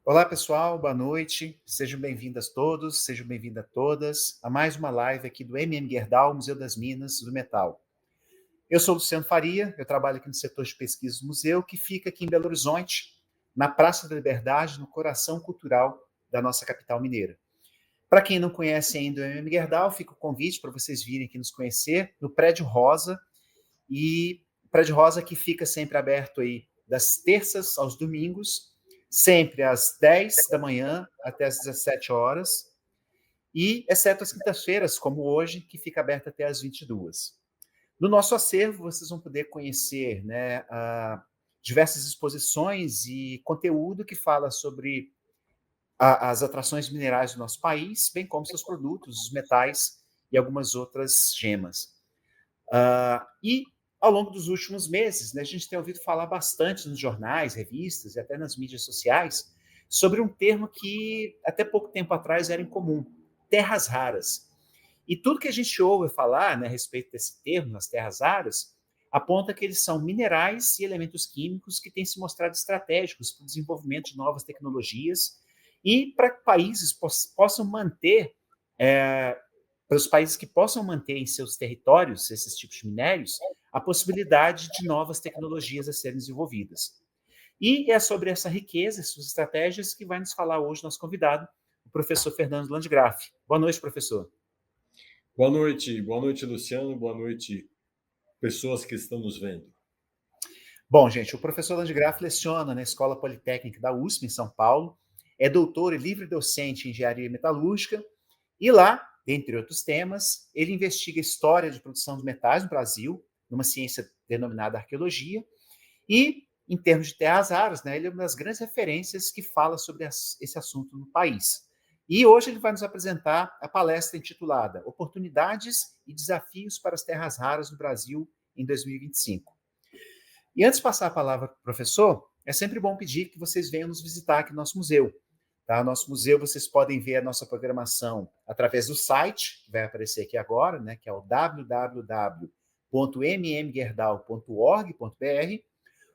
Olá, pessoal, boa noite. Sejam bem-vindas todos, sejam bem-vindas todas a mais uma live aqui do Gerdau, Museu das Minas do Metal. Eu sou Luciano Faria, eu trabalho aqui no setor de pesquisa do museu, que fica aqui em Belo Horizonte, na Praça da Liberdade, no coração cultural da nossa capital mineira. Para quem não conhece ainda o Gerdau, fica o convite para vocês virem aqui nos conhecer no Prédio Rosa, e o Prédio Rosa que fica sempre aberto aí das terças aos domingos, sempre às 10 da manhã até às 17 horas, e exceto as quintas-feiras, como hoje, que fica aberto até às 22. No nosso acervo, vocês vão poder conhecer, né, diversas exposições e conteúdo que fala sobre as atrações minerais do nosso país, bem como seus produtos, os metais e algumas outras gemas. E ao longo dos últimos meses, né, a gente tem ouvido falar bastante nos jornais, revistas e até nas mídias sociais sobre um termo que até pouco tempo atrás era incomum: terras raras. E tudo que a gente ouve falar, né, a respeito desse termo, nas terras raras, aponta que eles são minerais e elementos químicos que têm se mostrado estratégicos para o desenvolvimento de novas tecnologias e para que países possam manter é, para os países que possam manter em seus territórios esses tipos de minérios, a possibilidade de novas tecnologias a serem desenvolvidas. E é sobre essa riqueza e suas estratégias que vai nos falar hoje nosso convidado, o professor Fernando Landgraf. Boa noite, professor. Boa noite, Luciano, boa noite, pessoas que estão nos vendo. Bom, gente, o professor Landgraf leciona na Escola Politécnica da USP, em São Paulo, é doutor e livre docente em engenharia metalúrgica, e lá, dentre outros temas, ele investiga a história de produção de metais no Brasil, numa ciência denominada arqueologia, e, em termos de terras raras, né, ele é uma das grandes referências que fala sobre esse assunto no país. E hoje ele vai nos apresentar a palestra intitulada Oportunidades e Desafios para as Terras Raras no Brasil em 2025. E antes de passar a palavra para o professor, é sempre bom pedir que vocês venham nos visitar aqui no nosso museu. Tá? Nosso museu, vocês podem ver a nossa programação através do site, que vai aparecer aqui agora, né, que é o www.mmgerdau.org.br,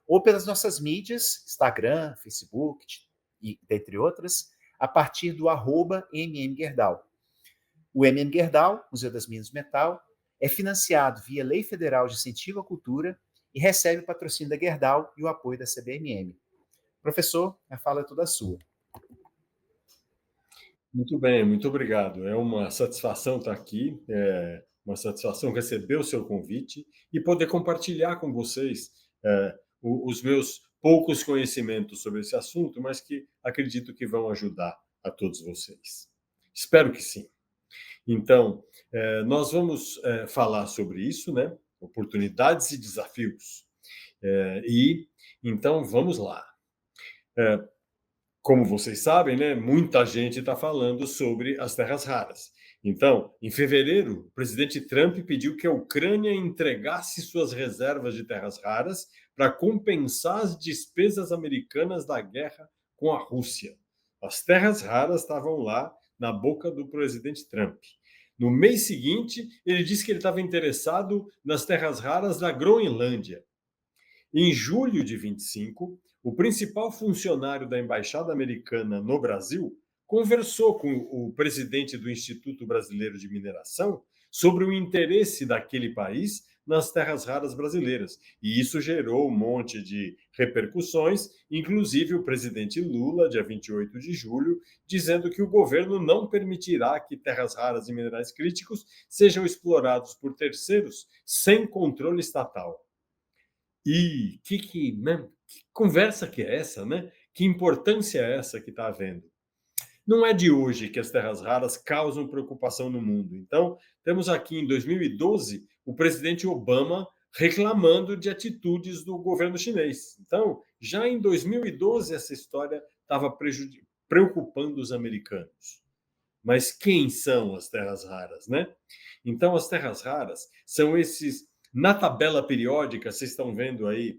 ou pelas nossas mídias, Instagram, Facebook, e dentre outras, a partir do @mmgerdau. O Gerdau, Museu das Minas do Metal, é financiado via Lei Federal de Incentivo à Cultura e recebe o patrocínio da Gerdau e o apoio da CBMM. Professor, a fala é toda sua. Muito bem, muito obrigado. É uma satisfação estar aqui, é uma satisfação receber o seu convite e poder compartilhar com vocês os meus poucos conhecimentos sobre esse assunto, mas que acredito que vão ajudar a todos vocês. Espero que sim. Então, nós vamos falar sobre isso, né? Oportunidades e desafios. E então vamos lá. Como vocês sabem, né, muita gente está falando sobre as terras raras. Então, em fevereiro, o presidente Trump pediu que a Ucrânia entregasse suas reservas de terras raras para compensar as despesas americanas da guerra com a Rússia. As terras raras estavam lá na boca do presidente Trump. No mês seguinte, ele disse que ele estava interessado nas terras raras da Groenlândia. Em julho de 25, o principal funcionário da Embaixada Americana no Brasil conversou com o presidente do Instituto Brasileiro de Mineração sobre o interesse daquele país nas terras raras brasileiras. E isso gerou um monte de repercussões, inclusive o presidente Lula, dia 28 de julho, dizendo que o governo não permitirá que terras raras e minerais críticos sejam explorados por terceiros sem controle estatal. E né, que conversa que é essa, né? Que importância é essa que está havendo? Não é de hoje que as terras raras causam preocupação no mundo. Então, temos aqui em 2012 o presidente Obama reclamando de atitudes do governo chinês. Então, já em 2012 essa história estava preocupando os americanos. Mas quem são as terras raras, né? Então, as terras raras são esses. Na tabela periódica, vocês estão vendo aí,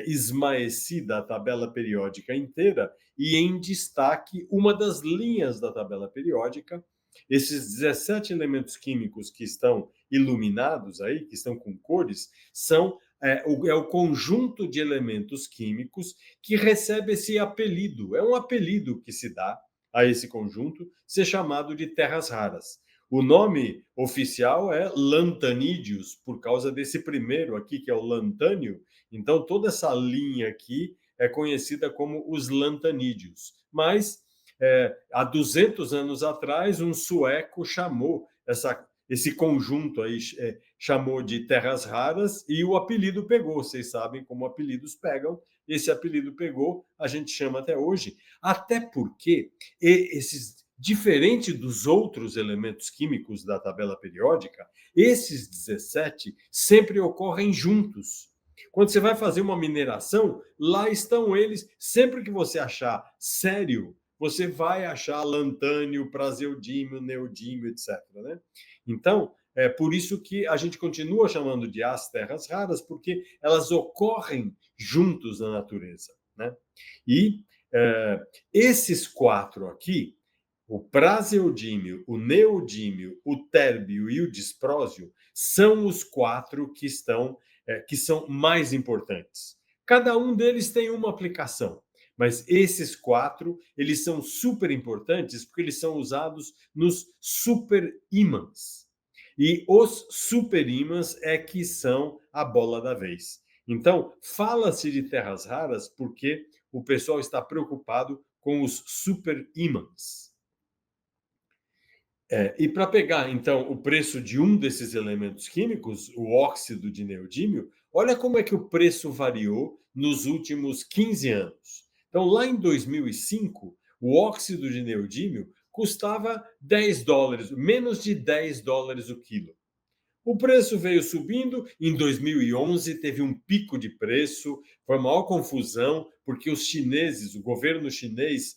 esmaecida a tabela periódica inteira, e em destaque, uma das linhas da tabela periódica, esses 17 elementos químicos que estão iluminados aí, que estão com cores, são é o conjunto de elementos químicos que recebe esse apelido. É um apelido que se dá a esse conjunto, ser chamado de terras raras. O nome oficial é lantanídeos, por causa desse primeiro aqui, que é o lantânio. Então, toda essa linha aqui é conhecida como os lantanídeos. Mas, há 200 anos atrás, um sueco chamou esse conjunto aí, chamou de terras raras, e o apelido pegou. Vocês sabem como apelidos pegam. Esse apelido pegou, a gente chama até hoje. Até porque esses, diferente dos outros elementos químicos da tabela periódica, esses 17 sempre ocorrem juntos. Quando você vai fazer uma mineração, lá estão eles. Sempre que você achar sério, você vai achar lantânio, praseodímio, neodímio, etc. Né? Então, é por isso que a gente continua chamando de as terras raras, porque elas ocorrem juntos na natureza. Né? E esses 4 aqui, o praseodímio, o neodímio, o térbio e o disprósio, são os 4 que são mais importantes. Cada um deles tem uma aplicação, mas esses 4 eles são super importantes porque eles são usados nos superímãs. E os superímãs é que são a bola da vez. Então, fala-se de terras raras porque o pessoal está preocupado com os superímãs. E para pegar, então, o preço de um desses elementos químicos, o óxido de neodímio, olha como é que o preço variou nos últimos 15 anos. Então, lá em 2005, o óxido de neodímio custava $10, menos de $10 o quilo. O preço veio subindo, em 2011 teve um pico de preço, foi a maior confusão, porque os chineses, o governo chinês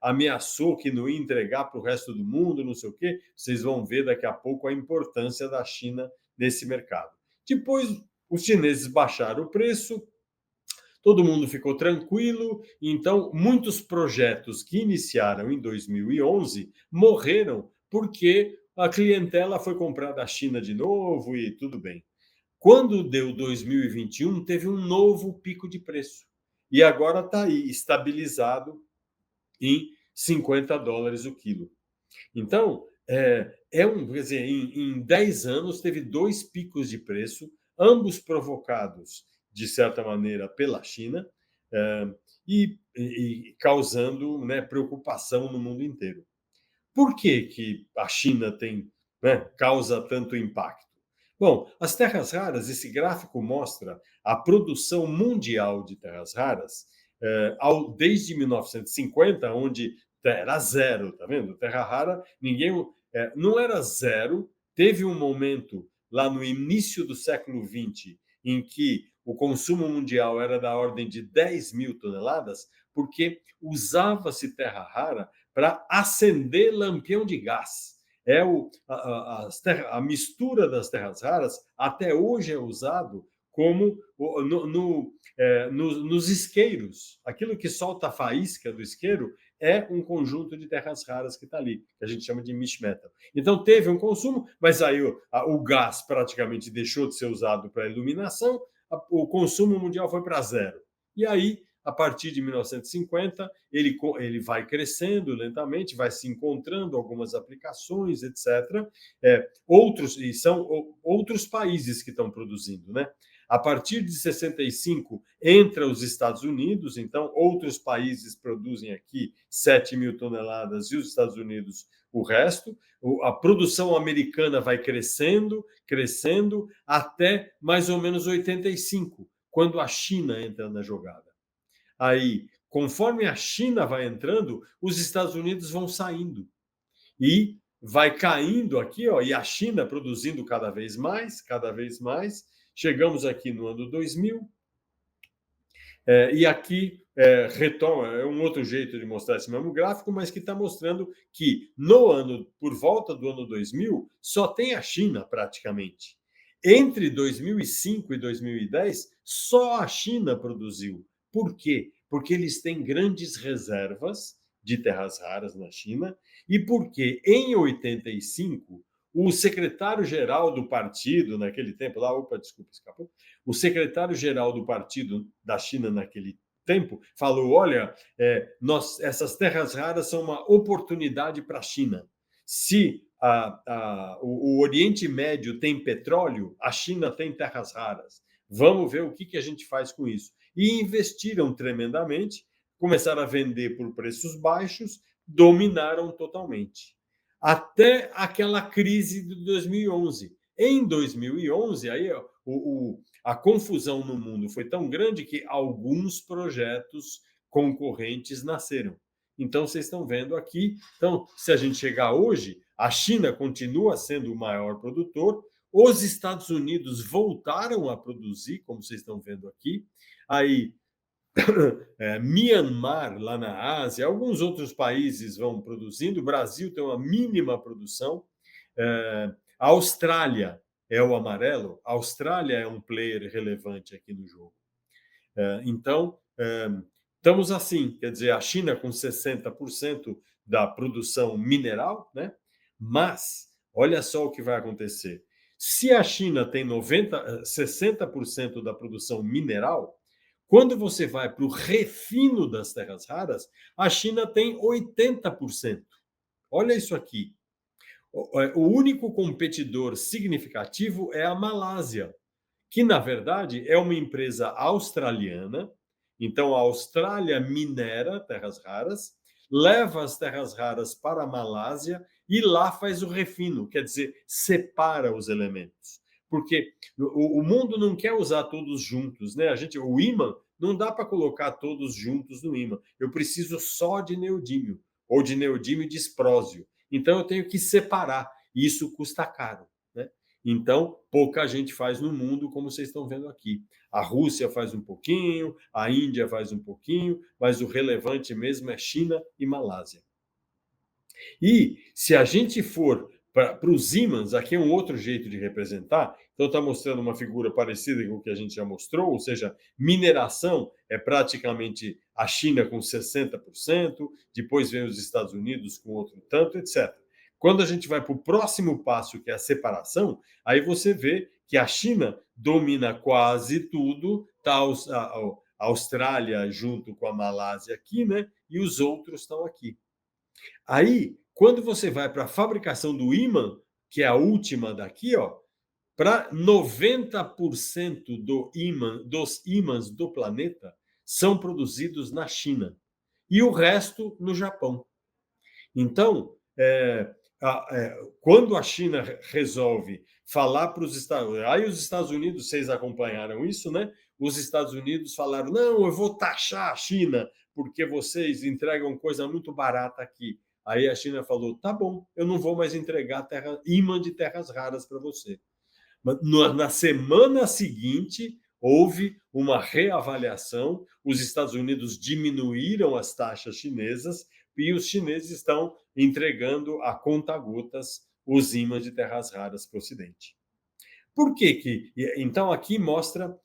ameaçou que não ia entregar para o resto do mundo, não sei o quê. Vocês vão ver daqui a pouco a importância da China nesse mercado. Depois, os chineses baixaram o preço, todo mundo ficou tranquilo, então muitos projetos que iniciaram em 2011 morreram porque a clientela foi comprar da China de novo e tudo bem. Quando deu 2021, teve um novo pico de preço. E agora está aí, estabilizado em $50 o quilo. Então, quer dizer, em 10 anos teve 2 picos de preço, ambos provocados, de certa maneira, pela China, e causando, né, preocupação no mundo inteiro. Por que a China causa tanto impacto? Bom, as terras raras, esse gráfico mostra a produção mundial de terras raras desde 1950, onde era zero, tá vendo? Terra rara, não era zero. Teve um momento lá no início do século XX em que o consumo mundial era da ordem de 10 mil toneladas, porque usava-se terra rara para acender lampião de gás. A mistura das terras raras até hoje é usado como nos isqueiros. Aquilo que solta a faísca do isqueiro é um conjunto de terras raras que está ali, que a gente chama de mish metal. Então teve um consumo, mas aí o gás praticamente deixou de ser usado para iluminação, o consumo mundial foi para zero. E aí, a partir de 1950, ele vai crescendo lentamente, vai se encontrando algumas aplicações, etc. E são outros países que estão produzindo, né? A partir de 65, entra os Estados Unidos, então outros países produzem aqui 7 mil toneladas e os Estados Unidos o resto. A produção americana vai crescendo, crescendo, até mais ou menos 85, quando a China entra na jogada. Aí, conforme a China vai entrando, os Estados Unidos vão saindo. E vai caindo aqui, ó, e a China produzindo cada vez mais, cada vez mais. Chegamos aqui no ano 2000, e aqui retoma, é um outro jeito de mostrar esse mesmo gráfico, mas que está mostrando que por volta do ano 2000, só tem a China praticamente. Entre 2005 e 2010, só a China produziu. Por quê? Porque eles têm grandes reservas de terras raras na China e porque em 85 o secretário-geral do partido naquele tempo, lá, opa, desculpa, escapou. O secretário-geral do partido da China naquele tempo falou: olha, essas terras raras são uma oportunidade para a China. Se o Oriente Médio tem petróleo, a China tem terras raras. Vamos ver o que a gente faz com isso. E investiram tremendamente, começaram a vender por preços baixos, dominaram totalmente. Até aquela crise de 2011. Em 2011, aí, a confusão no mundo foi tão grande que alguns projetos concorrentes nasceram. Então, vocês estão vendo aqui. Então, se a gente chegar hoje, a China continua sendo o maior produtor, os Estados Unidos voltaram a produzir, como vocês estão vendo aqui. Aí, Myanmar, lá na Ásia, alguns outros países vão produzindo. O Brasil tem uma mínima produção. A Austrália é o amarelo. A Austrália é um player relevante aqui no jogo. Então, estamos assim, quer dizer, a China com 60% da produção mineral, né? Mas, olha só o que vai acontecer. Se a China tem 60% da produção mineral, quando você vai para o refino das terras raras, a China tem 80%. Olha isso aqui. O único competidor significativo é a Malásia, que, na verdade, é uma empresa australiana. Então, a Austrália minera terras raras, leva as terras raras para a Malásia e lá faz o refino, quer dizer, separa os elementos. Porque o mundo não quer usar todos juntos, né? O ímã não dá para colocar todos juntos no ímã. Eu preciso só de neodímio, ou de neodímio e disprósio. Então, eu tenho que separar. E isso custa caro, né? Então, pouca gente faz no mundo, como vocês estão vendo aqui. A Rússia faz um pouquinho, a Índia faz um pouquinho, mas o relevante mesmo é China e Malásia. E se a gente for para os ímãs, aqui é um outro jeito de representar. Então, está mostrando uma figura parecida com o que a gente já mostrou, ou seja, mineração é praticamente a China com 60%, depois vem os Estados Unidos com outro tanto, etc. Quando a gente vai para o próximo passo, que é a separação, aí você vê que a China domina quase tudo, está a Austrália junto com a Malásia aqui, né? E os outros estão aqui. Aí, quando você vai para a fabricação do ímã, que é a última daqui, ó, para 90% dos ímãs do planeta são produzidos na China e o resto no Japão. Então, quando a China resolve falar para os Estados Unidos, aí os Estados Unidos, vocês acompanharam isso, né? Os Estados Unidos falaram: não, eu vou taxar a China porque vocês entregam coisa muito barata aqui. Aí a China falou: tá bom, eu não vou mais entregar ímã de terras raras para você. Mas na semana seguinte, houve uma reavaliação, os Estados Unidos diminuíram as taxas chinesas e os chineses estão entregando a conta-gotas os ímãs de terras raras para o Ocidente. Por que que... Então, aqui mostra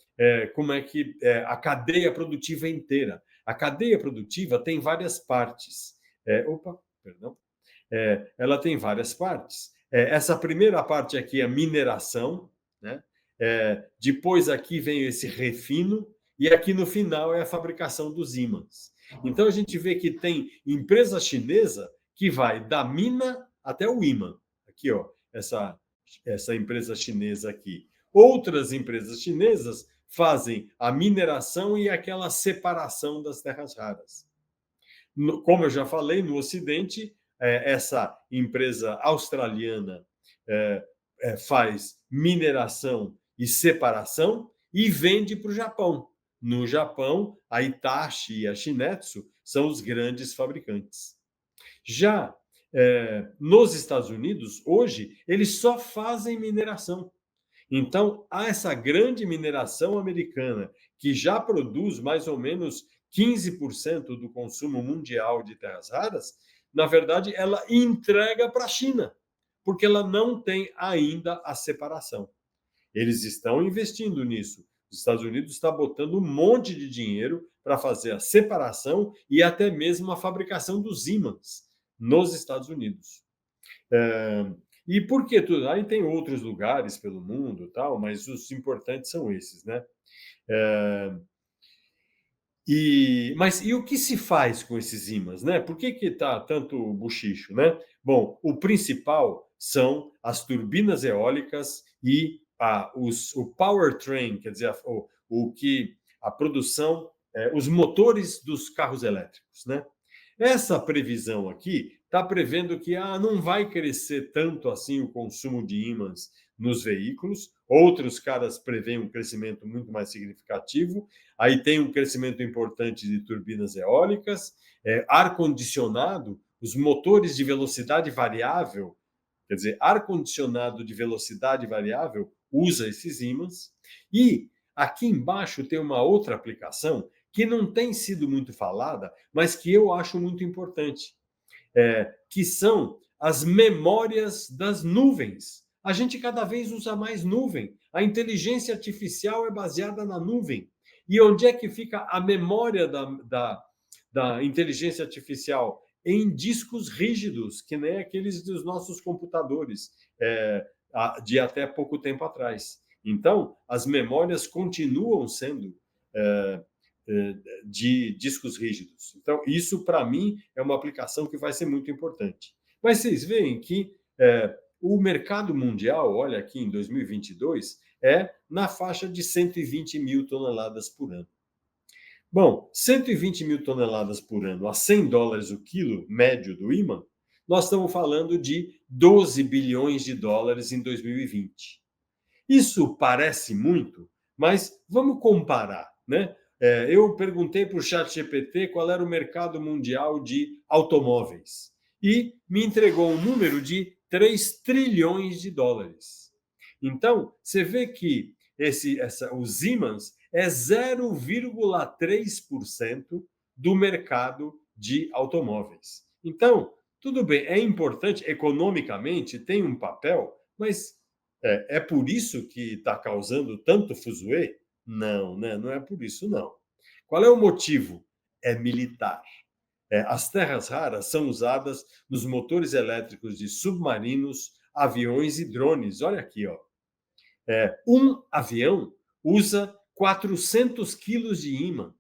como é que a cadeia produtiva é inteira. A cadeia produtiva tem várias partes. Ela tem várias partes. Essa primeira parte aqui é a mineração, né? Depois aqui vem esse refino, e aqui no final é a fabricação dos ímãs. Então, a gente vê que tem empresa chinesa que vai da mina até o ímã. Aqui, ó, essa empresa chinesa aqui. Outras empresas chinesas fazem a mineração e aquela separação das terras raras. Como eu já falei, no Ocidente, essa empresa australiana faz mineração e separação e vende para o Japão. No Japão, a Hitachi e a Shin-Etsu são os grandes fabricantes. Já nos Estados Unidos, hoje, eles só fazem mineração. Então, há essa grande mineração americana que já produz mais ou menos 15% do consumo mundial de terras raras. Na verdade, ela entrega para a China, porque ela não tem ainda a separação. Eles estão investindo nisso. Os Estados Unidos está botando um monte de dinheiro para fazer a separação e até mesmo a fabricação dos ímãs nos Estados Unidos. E por que tudo? Aí tem outros lugares pelo mundo, tal, mas os importantes são esses, né? É, mas o que se faz com esses ímãs, né? Por que está tanto buchicho, né? Bom, o principal são as turbinas eólicas e o powertrain, quer dizer, a produção, os motores dos carros elétricos, né? Essa previsão aqui está prevendo que não vai crescer tanto assim o consumo de ímãs nos veículos. Outros caras preveem um crescimento muito mais significativo. Aí tem um crescimento importante de turbinas eólicas, ar-condicionado, os motores de velocidade variável, quer dizer, ar-condicionado de velocidade variável usa esses ímãs. E aqui embaixo tem uma outra aplicação que não tem sido muito falada, mas que eu acho muito importante, que são as memórias das nuvens. A gente cada vez usa mais nuvem. A inteligência artificial é baseada na nuvem. E onde é que fica a memória da inteligência artificial? Em discos rígidos, que nem aqueles dos nossos computadores, de até pouco tempo atrás. Então, as memórias continuam sendo de discos rígidos. Então, isso, para mim, é uma aplicação que vai ser muito importante. Mas vocês veem que o mercado mundial, olha aqui em 2022, é na faixa de 120 mil toneladas por ano. Bom, 120 mil toneladas por ano a $100 o quilo médio do ímã, nós estamos falando de 12 bilhões de dólares em 2020. Isso parece muito, mas vamos comparar, né? Eu perguntei para o ChatGPT qual era o mercado mundial de automóveis e me entregou um número de 3 trilhões de dólares. Então, você vê que os ímãs é 0,3% do mercado de automóveis. Então, tudo bem, é importante, economicamente, tem um papel, mas é por isso que está causando tanto fuzuê? Não, né? Não é por isso, não. Qual é o motivo? É militar. As terras raras são usadas nos motores elétricos de submarinos, aviões e drones. Olha aqui, ó. Um avião usa 400 quilos de ímã.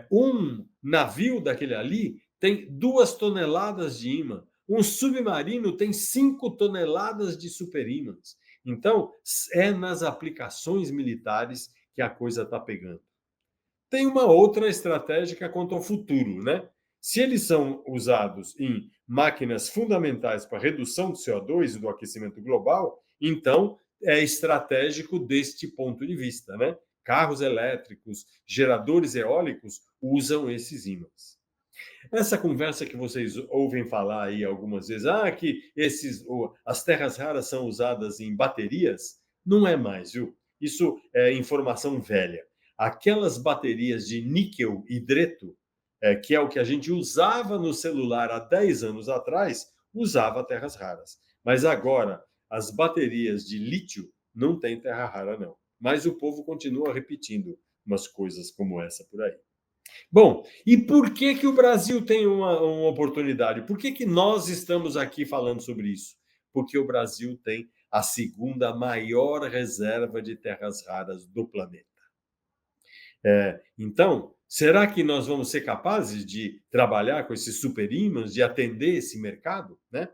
Um navio daquele ali tem 2 toneladas de ímã. Um submarino tem 5 toneladas de superímãs. Então, é nas aplicações militares que a coisa está pegando. Tem uma outra estratégia quanto ao futuro, né? Se eles são usados em máquinas fundamentais para redução do CO2 e do aquecimento global, então é estratégico deste ponto de vista, né? Carros elétricos, geradores eólicos usam esses ímãs. Essa conversa que vocês ouvem falar aí algumas vezes, que as terras raras são usadas em baterias, não é mais, viu? Isso é informação velha. Aquelas baterias de níquel hidreto, que é o que a gente usava no celular há 10 anos atrás, usava terras raras. Mas agora, as baterias de lítio não tem terra rara, não. Mas o povo continua repetindo umas coisas como essa por aí. Bom, e por que o Brasil tem uma oportunidade? Por que nós estamos aqui falando sobre isso? Porque o Brasil tem a segunda maior reserva de terras raras do planeta. Então, será que nós vamos ser capazes de trabalhar com esses superímãs, de atender esse mercado, né?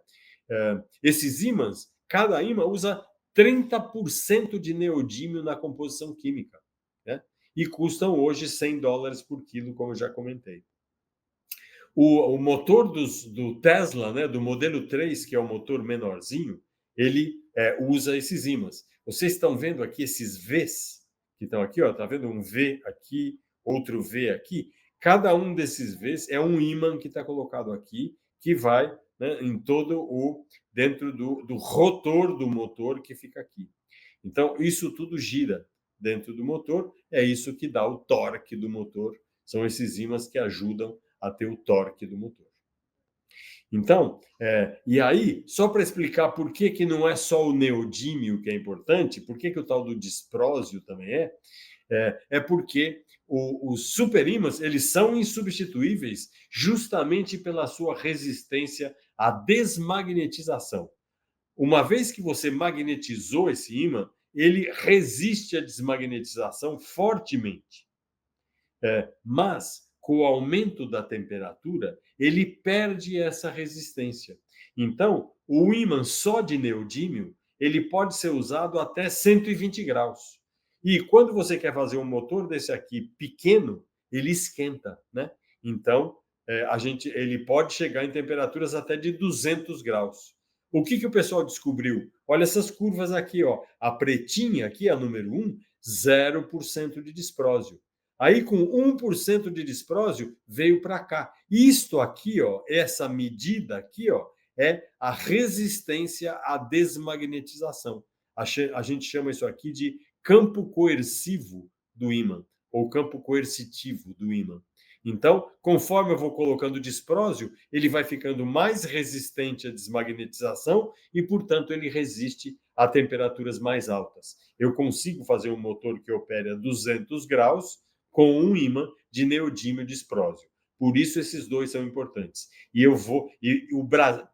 Esses ímãs, cada ímã usa 30% de neodímio na composição química, né? E custam hoje $100 por quilo, como eu já comentei. O motor do Tesla, né, do modelo 3, que é o motor menorzinho, ele usa esses ímãs. Vocês estão vendo aqui esses Vs que estão aqui, ó, tá vendo um V aqui, outro V aqui? Cada um desses Vs é um ímã que está colocado aqui, que vai, né, em todo dentro do rotor do motor que fica aqui. Então, isso tudo gira dentro do motor, é isso que dá o torque do motor, são esses ímãs que ajudam a ter o torque do motor. Então, e aí, só para explicar por que não é só o neodímio que é importante, por que o tal do disprósio também é porque os superímãs, eles são insubstituíveis justamente pela sua resistência à desmagnetização. uma vez que você magnetizou esse ímã, ele resiste à desmagnetização fortemente. Mas, com o aumento da temperatura, ele perde essa resistência. Então, o ímã só de neodímio, ele pode ser usado até 120 graus. E quando você quer fazer um motor desse aqui pequeno, ele esquenta, né? Então, ele pode chegar em temperaturas até de 200 graus. O que o pessoal descobriu? Olha essas curvas aqui, ó. A pretinha aqui, a número 1, 0% de disprósio. Aí, com 1% de disprósio, veio para cá. Isto aqui, ó, essa medida aqui, ó, é a resistência à desmagnetização. A gente chama isso aqui de campo coercivo do ímã, ou campo coercitivo do ímã. Então, conforme eu vou colocando disprósio, ele vai ficando mais resistente à desmagnetização e, portanto, ele resiste a temperaturas mais altas. Eu consigo fazer um motor que opere a 200 graus com um ímã de neodímio disprósio. Por isso esses dois são importantes.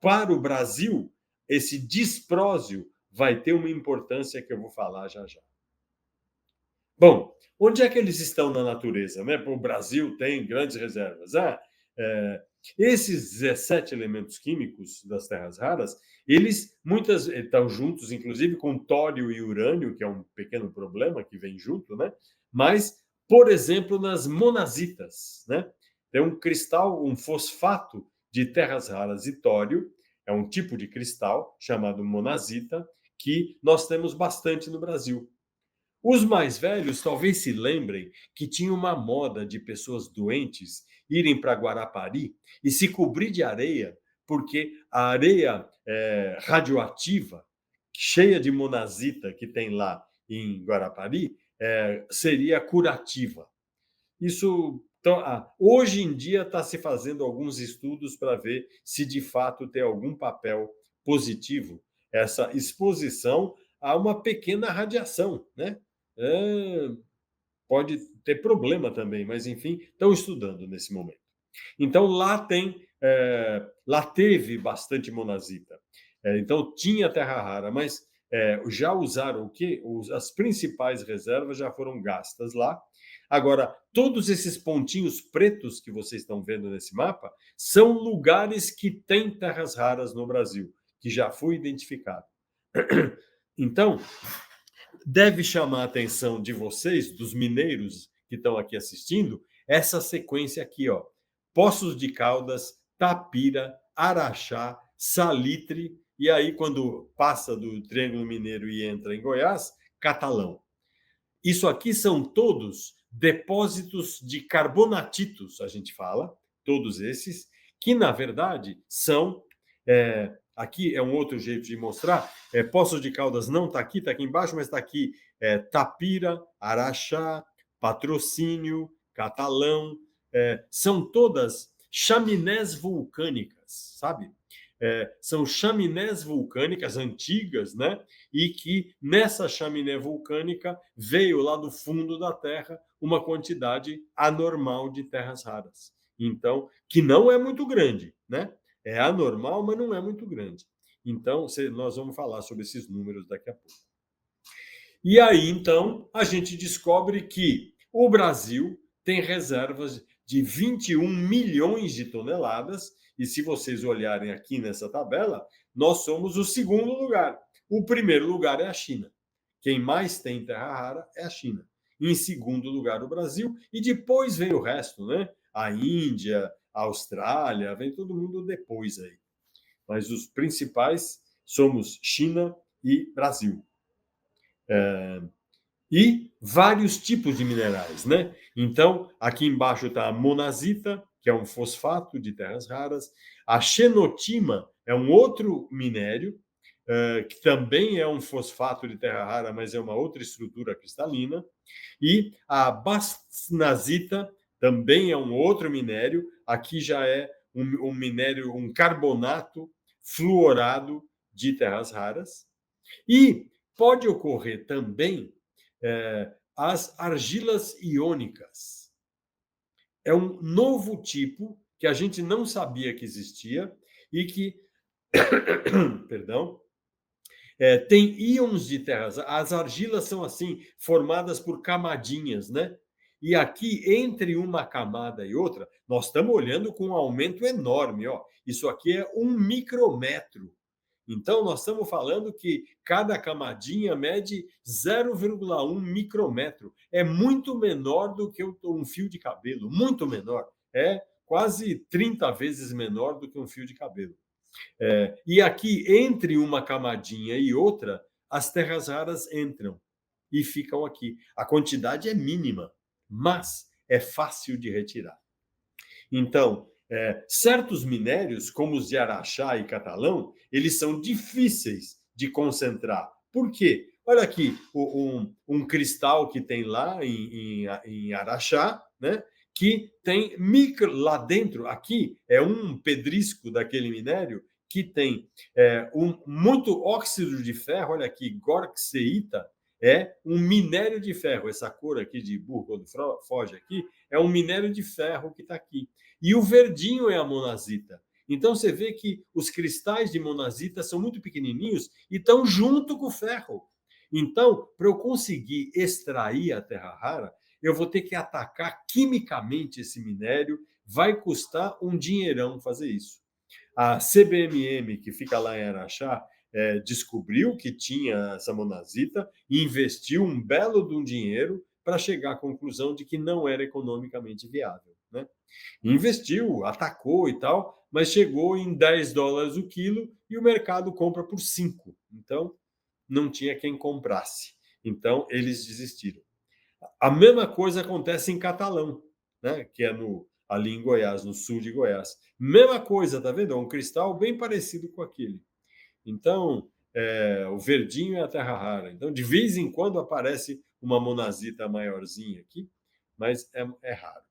Para o Brasil, esse disprósio vai ter uma importância que eu vou falar já já. Bom, onde é que eles estão na natureza? Né? O Brasil tem grandes reservas. Esses 17 elementos químicos das terras raras, eles muitas estão juntos, inclusive com tório e urânio, que é um pequeno problema que vem junto, né? Mas, por exemplo, nas monazitas, né? Tem um cristal, um fosfato de terras raras e tório, é um tipo de cristal chamado monazita, que nós temos bastante no Brasil. Os mais velhos talvez se lembrem que tinha uma moda de pessoas doentes irem para Guarapari e se cobrir de areia, porque a areia radioativa, cheia de monazita que tem lá em Guarapari, seria curativa. Isso, então, hoje em dia está se fazendo alguns estudos para ver se de fato tem algum papel positivo essa exposição a uma pequena radiação, né? Pode ter problema também, mas enfim, estão estudando nesse momento. Então lá teve bastante monazita. Então tinha terra rara, mas já usaram o quê? As principais reservas já foram gastas lá. Agora, todos esses pontinhos pretos que vocês estão vendo nesse mapa são lugares que têm terras raras no Brasil, que já foi identificado. Então, deve chamar a atenção de vocês, dos mineiros que estão aqui assistindo, essa sequência aqui, ó. Poços de Caldas, Tapira, Araxá, Salitre, e aí quando passa do Triângulo Mineiro e entra em Goiás, Catalão. Isso aqui são todos depósitos de carbonatitos, a gente fala, todos esses, que na verdade são aqui é um outro jeito de mostrar. Poços de Caldas não está aqui embaixo, mas está aqui Tapira, Araxá, Patrocínio, Catalão. São todas chaminés vulcânicas, sabe? São chaminés vulcânicas antigas, né? E que nessa chaminé vulcânica veio lá do fundo da Terra uma quantidade anormal de terras raras. Então, que não é muito grande, né? É anormal, mas não é muito grande. Então, nós vamos falar sobre esses números daqui a pouco. E aí, então, a gente descobre que o Brasil tem reservas de 21 milhões de toneladas, e se vocês olharem aqui nessa tabela, nós somos o segundo lugar. O primeiro lugar é a China. Quem mais tem terra rara é a China. Em segundo lugar, o Brasil, e depois vem o resto, né? A Índia, a Austrália, vem todo mundo depois aí. Mas os principais somos China e Brasil. E vários tipos de minerais, né? Então, aqui embaixo está a monazita, que é um fosfato de terras raras. A xenotima é um outro minério, que também é um fosfato de terra rara, mas é uma outra estrutura cristalina. E a bastnasita também é um outro minério. Aqui já é um minério, um carbonato fluorado de terras raras. E pode ocorrer também as argilas iônicas. É um novo tipo que a gente não sabia que existia e que, perdão, Tem íons de terras. As argilas são assim, formadas por camadinhas, né? E aqui, entre uma camada e outra, nós estamos olhando com um aumento enorme. Ó. Isso aqui é 1 micrometro. Então, nós estamos falando que cada camadinha mede 0,1 micrometro. É muito menor do que um fio de cabelo, muito menor. É quase 30 vezes menor do que um fio de cabelo. E aqui, entre uma camadinha e outra, as terras raras entram e ficam aqui. A quantidade é mínima, mas é fácil de retirar. Então, certos minérios, como os de Araxá e Catalão, eles são difíceis de concentrar. Por quê? Olha aqui, um cristal que tem lá em Araxá, né? Que tem lá dentro, aqui é um pedrisco daquele minério que tem muito óxido de ferro, olha aqui, gorxeita, é um minério de ferro. Essa cor aqui de burro, quando foge aqui, é um minério de ferro que está aqui. E o verdinho é a monazita. Então você vê que os cristais de monazita são muito pequenininhos e estão junto com o ferro. Então, para eu conseguir extrair a terra rara, eu vou ter que atacar quimicamente esse minério. Vai custar um dinheirão fazer isso. A CBMM, que fica lá em Araxá, descobriu que tinha essa monazita e investiu um belo de um dinheiro para chegar à conclusão de que não era economicamente viável. Né? Investiu, atacou e tal, mas chegou em $10 o quilo e o mercado compra por 5. Então, não tinha quem comprasse. Então, eles desistiram. A mesma coisa acontece em Catalão, né? Que é ali em Goiás, no sul de Goiás. Mesma coisa, tá vendo? É um cristal bem parecido com aquele. Então, o verdinho é a terra rara. Então, de vez em quando aparece uma monazita maiorzinha aqui, mas é raro.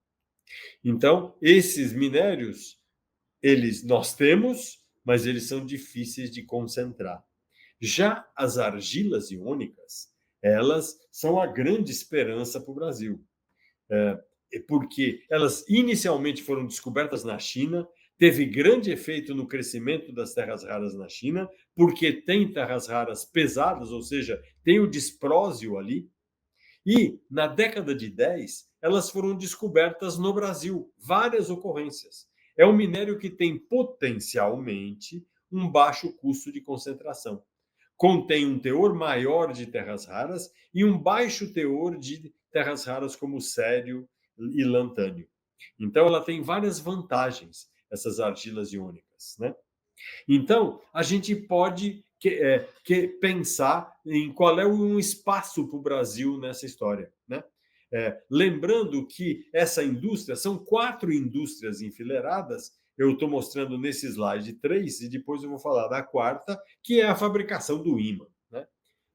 Então, esses minérios, nós temos, mas eles são difíceis de concentrar. Já as argilas iônicas, elas são a grande esperança para o Brasil. Porque elas inicialmente foram descobertas na China, teve grande efeito no crescimento das terras raras na China, porque tem terras raras pesadas, ou seja, tem o disprósio ali. E na década de 10, elas foram descobertas no Brasil, várias ocorrências. É um minério que tem potencialmente um baixo custo de concentração. Contém um teor maior de terras raras e um baixo teor de terras raras como cério e lantânio. Então, ela tem várias vantagens, essas argilas iônicas, né? Então, a gente pode pensar em qual é um espaço para o Brasil nessa história, né? Lembrando que essa indústria, são 4 indústrias enfileiradas, eu estou mostrando nesse slide 3, e depois eu vou falar da quarta, que é a fabricação do ímã, né?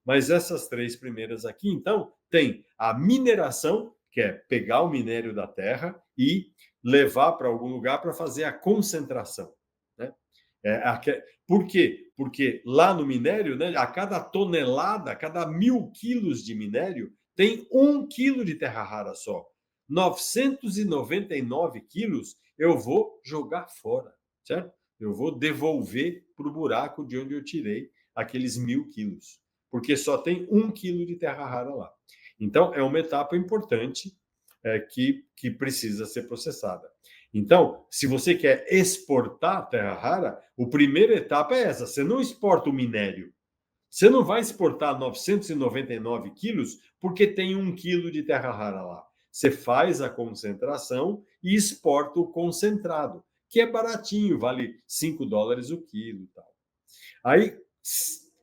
Mas essas 3 primeiras aqui, então, tem a mineração, que é pegar o minério da terra e levar para algum lugar para fazer a concentração, né? Por quê? Porque lá no minério, né, a cada tonelada, a cada 1.000 quilos de minério, tem 1 quilo de terra rara só. 999 quilos eu vou jogar fora, certo? Eu vou devolver para o buraco de onde eu tirei aqueles 1.000 quilos, porque só tem 1 quilo de terra rara lá. Então, é uma etapa importante que precisa ser processada. Então, se você quer exportar terra rara, a primeira etapa é essa: você não exporta o minério. Você não vai exportar 999 quilos porque tem 1 quilo de terra rara lá. Você faz a concentração e exporta o concentrado, que é baratinho, vale $5 o quilo e tal.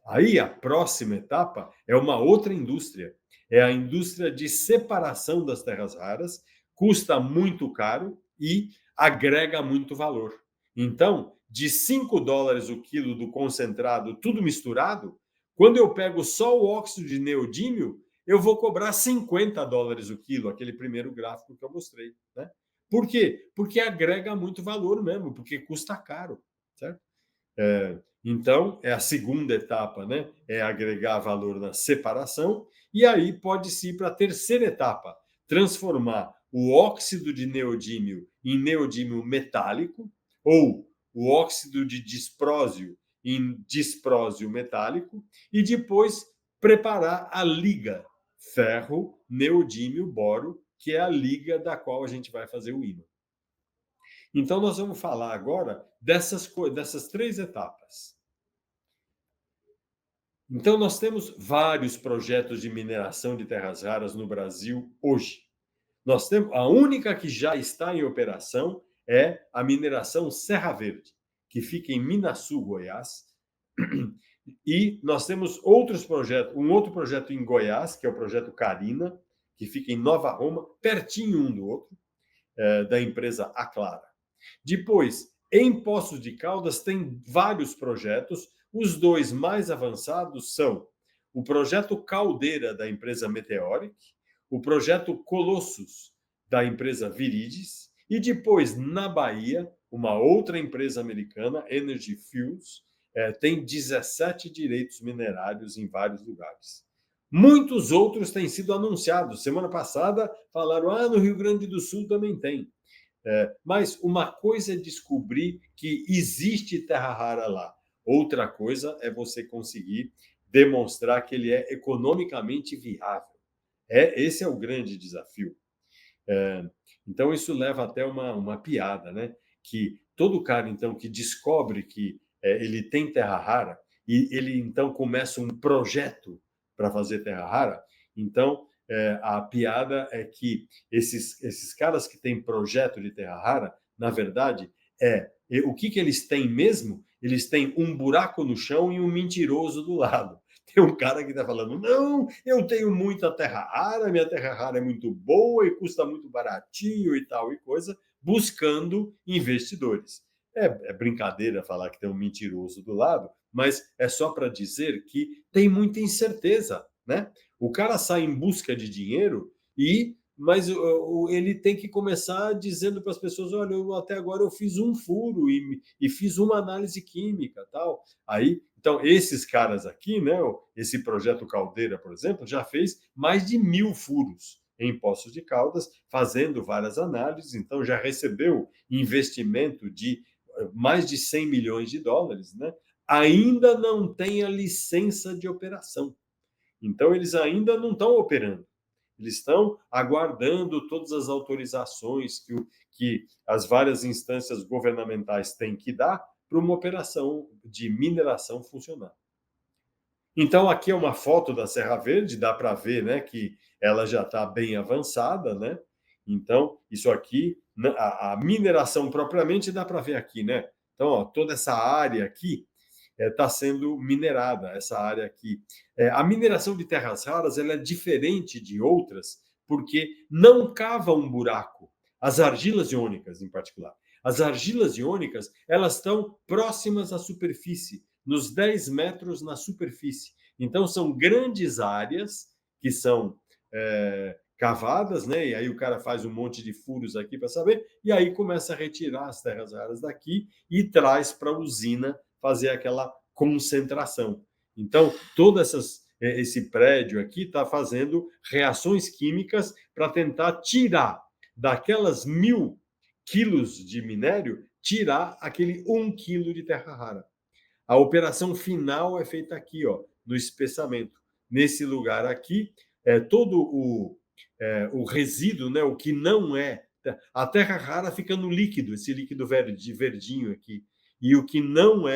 Aí a próxima etapa é uma outra indústria. É a indústria de separação das terras raras, custa muito caro e agrega muito valor. Então, de $5 o quilo do concentrado, tudo misturado, quando eu pego só o óxido de neodímio, eu vou cobrar $50 o quilo, aquele primeiro gráfico que eu mostrei, né? Por quê? Porque agrega muito valor mesmo, porque custa caro, certo? Então, é a segunda etapa, né? É agregar valor na separação, e aí pode-se ir para a terceira etapa, transformar o óxido de neodímio em neodímio metálico, ou o óxido de disprósio em disprósio metálico e depois preparar a liga ferro, neodímio, boro, que é a liga da qual a gente vai fazer o ímã. Então, nós vamos falar agora dessas 3 etapas. Então, nós temos vários projetos de mineração de terras raras no Brasil hoje. Nós temos a única que já está em operação é a mineração Serra Verde, que fica em Minaçu, Goiás. E nós temos outros projetos, um outro projeto em Goiás, que é o projeto Carina, que fica em Nova Roma, pertinho um do outro, da empresa Aclara. Depois, em Poços de Caldas, tem vários projetos. Os 2 mais avançados são o projeto Caldeira, da empresa Meteoric, o projeto Colossus, da empresa Viridies, e depois, na Bahia, uma outra empresa americana, Energy Fuels, tem 17 direitos minerários em vários lugares. Muitos outros têm sido anunciados. Semana passada falaram, no Rio Grande do Sul também tem. Mas uma coisa é descobrir que existe terra rara lá. Outra coisa é você conseguir demonstrar que ele é economicamente viável. Esse é o grande desafio. Então, isso leva até uma piada, né? Que todo cara, então, que descobre que ele tem terra rara e ele, então, começa um projeto para fazer terra rara, então, a piada é que esses caras que têm projeto de terra rara, na verdade, o que eles têm mesmo? Eles têm um buraco no chão e um mentiroso do lado. Tem um cara que está falando, não, eu tenho muita terra rara, minha terra rara é muito boa e custa muito baratinho e tal e coisa, buscando investidores. É brincadeira falar que tem um mentiroso do lado, mas é só para dizer que tem muita incerteza, né? O cara sai em busca de dinheiro mas ele tem que começar dizendo para as pessoas, olha, até agora eu fiz um furo e fiz uma análise química, tal. Então, esses caras aqui, né, esse projeto Caldeira, por exemplo, já fez mais de 1.000 furos em Poços de Caldas, fazendo várias análises, então já recebeu investimento de mais de 100 milhões de dólares, né? Ainda não tem a licença de operação. Então, eles ainda não estão operando. Eles estão aguardando todas as autorizações que as várias instâncias governamentais têm que dar para uma operação de mineração funcionar. Então, aqui é uma foto da Serra Verde, dá para ver, né, que ela já está bem avançada, né? Então, isso aqui, a mineração propriamente dá para ver aqui, né? Então, toda essa área aqui está sendo minerada, essa área aqui. A mineração de terras raras ela é diferente de outras porque não cava um buraco. As argilas iônicas, em particular. As argilas iônicas elas estão próximas à superfície, nos 10 metros na superfície. Então, são grandes áreas que são cavadas, né? E aí o cara faz um monte de furos aqui para saber, e aí começa a retirar as terras raras daqui e traz para a usina fazer aquela concentração. Então, esse prédio aqui está fazendo reações químicas para tentar tirar daquelas 1.000 quilos de minério, tirar aquele 1 quilo de terra rara. A operação final é feita aqui, ó, no espessamento. Nesse lugar aqui, todo o resíduo, né, o que não é... A terra rara fica no líquido, esse líquido verdinho aqui. E o que não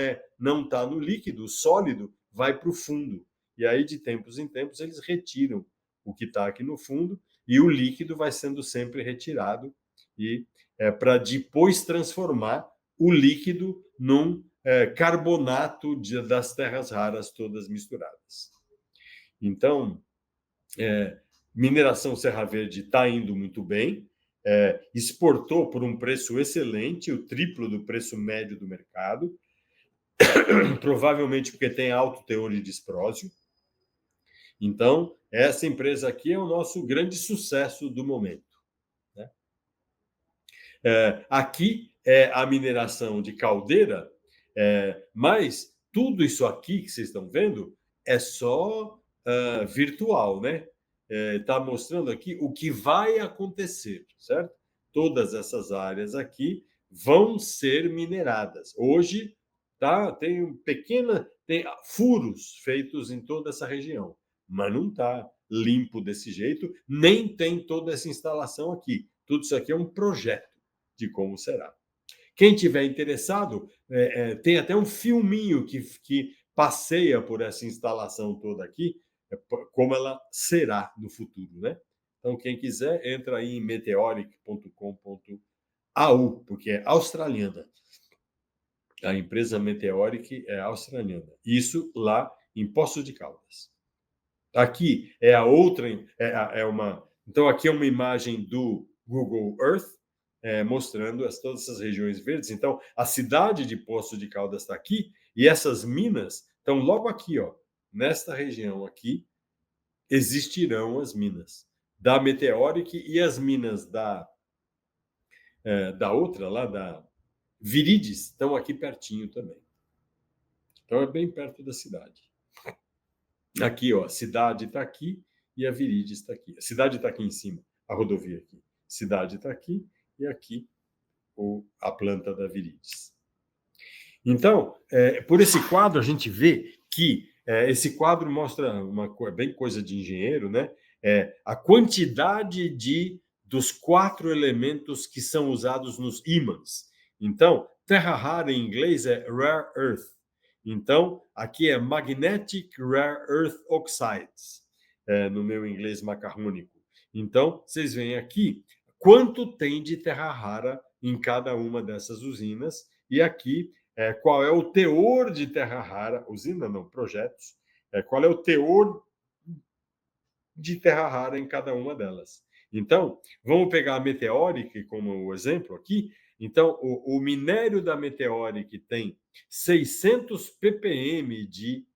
está no líquido, o sólido, vai para o fundo. E aí, de tempos em tempos, eles retiram o que está aqui no fundo e o líquido vai sendo sempre retirado para depois transformar o líquido num carbonato das terras raras todas misturadas. Então, mineração Serra Verde está indo muito bem, exportou por um preço excelente, o triplo do preço médio do mercado, provavelmente porque tem alto teor de disprósio. Então, essa empresa aqui é o nosso grande sucesso do momento, né? Aqui é a mineração de Caldeira, mas tudo isso aqui que vocês estão vendo é só virtual, né? Está mostrando aqui o que vai acontecer, certo? Todas essas áreas aqui vão ser mineradas. Hoje tá? Tem furos feitos em toda essa região, mas não está limpo desse jeito, nem tem toda essa instalação aqui. Tudo isso aqui é um projeto de como será. Quem tiver interessado, tem até um filminho que passeia por essa instalação toda aqui, como ela será no futuro, né? Então, quem quiser, entra aí em meteoric.com.au, porque é australiana. A empresa Meteoric é australiana. Isso lá em Poços de Caldas. Aqui é a outra, então aqui é uma imagem do Google Earth, mostrando todas essas regiões verdes. Então, a cidade de Poços de Caldas está aqui e essas minas estão logo aqui, ó, nesta região aqui, existirão as minas da Meteoric e as minas da outra, lá da Viridis, estão aqui pertinho também. Então, é bem perto da cidade. Aqui, ó, a cidade está aqui e a Viridis está aqui. A cidade está aqui em cima, a rodovia aqui. Cidade está aqui e aqui a planta da Viridis. Então, por esse quadro, a gente vê que esse quadro mostra bem coisa de engenheiro, né? A quantidade dos 4 elementos que são usados nos ímãs. Então, terra rara em inglês é rare earth. Então, aqui é Magnetic Rare Earth Oxides, no meu inglês macarrônico. Então, vocês veem aqui quanto tem de terra rara em cada uma dessas usinas, e aqui qual é o teor de terra rara, usina não, projetos, qual é o teor de terra rara em cada uma delas. Então, vamos pegar a Meteoric como exemplo aqui. Então, o minério da Meteoric tem 600 ppm de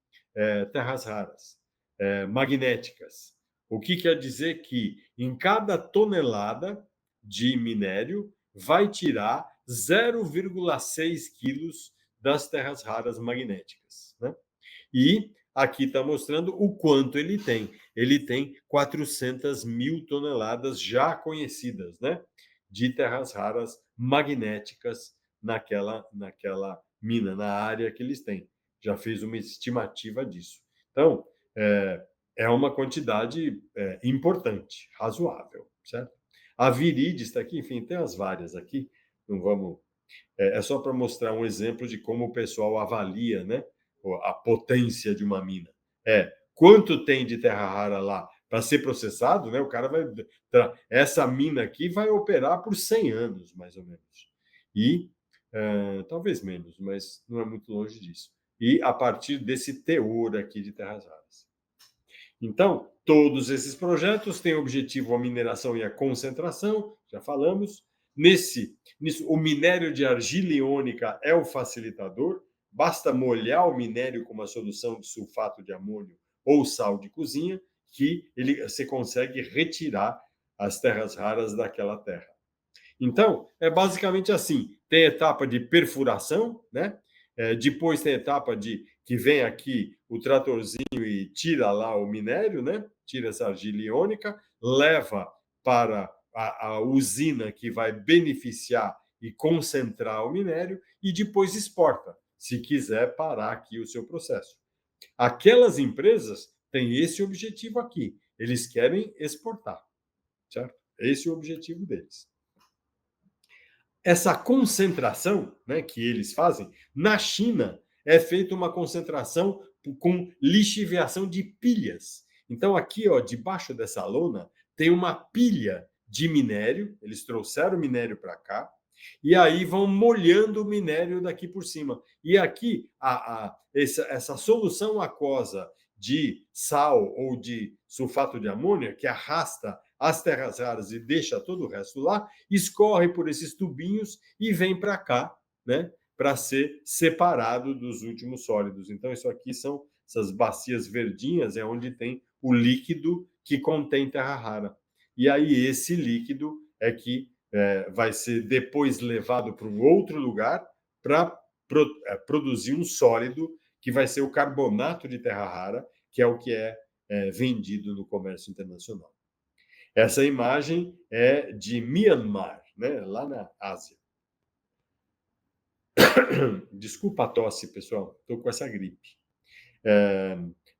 terras raras magnéticas. O que quer dizer que em cada tonelada de minério vai tirar 0,6 quilos das terras raras magnéticas, né? E aqui está mostrando o quanto ele tem. Ele tem 400 mil toneladas já conhecidas, né? De terras raras magnéticas naquela mina, na área que eles têm. Já fez uma estimativa disso. Então, é uma quantidade importante, razoável, certo? A Viridis está aqui, enfim, tem as várias aqui. Não vamos. É só para mostrar um exemplo de como o pessoal avalia, né, a potência de uma mina. Quanto tem de terra rara lá para ser processado, né? O cara vai. Essa mina aqui vai operar por 100 anos, mais ou menos. E talvez menos, mas não é muito longe disso. E a partir desse teor aqui de terras raras. Então, todos esses projetos têm objetivo a mineração e a concentração, já falamos. Nisso, o minério de argila iônica é o facilitador. Basta molhar o minério com uma solução de sulfato de amônio ou sal de cozinha que você consegue retirar as terras raras daquela terra. Então, é basicamente assim. Tem etapa de perfuração, né? Depois tem a etapa que vem aqui o tratorzinho e tira lá o minério, né? Tira essa argila iônica, leva para a usina que vai beneficiar e concentrar o minério e depois exporta, se quiser parar aqui o seu processo. Aquelas empresas têm esse objetivo aqui. Eles querem exportar, certo? Esse é o objetivo deles. Essa concentração, né, que eles fazem, na China é feita uma concentração com lixiviação de pilhas. Então aqui, ó, debaixo dessa lona, tem uma pilha de minério, eles trouxeram o minério para cá, e aí vão molhando o minério daqui por cima. E aqui, essa solução aquosa de sal ou de sulfato de amônia, que arrasta as terras raras e deixa todo o resto lá, escorre por esses tubinhos e vem para cá, né, para ser separado dos últimos sólidos. Então, isso aqui são essas bacias verdinhas, é onde tem o líquido que contém terra rara. E aí, esse líquido é que vai ser depois levado para um outro lugar para produzir um sólido que vai ser o carbonato de terra rara, que é o que é vendido no comércio internacional. Essa imagem é de Myanmar, né, lá na Ásia. Desculpa a tosse, pessoal, estou com essa gripe.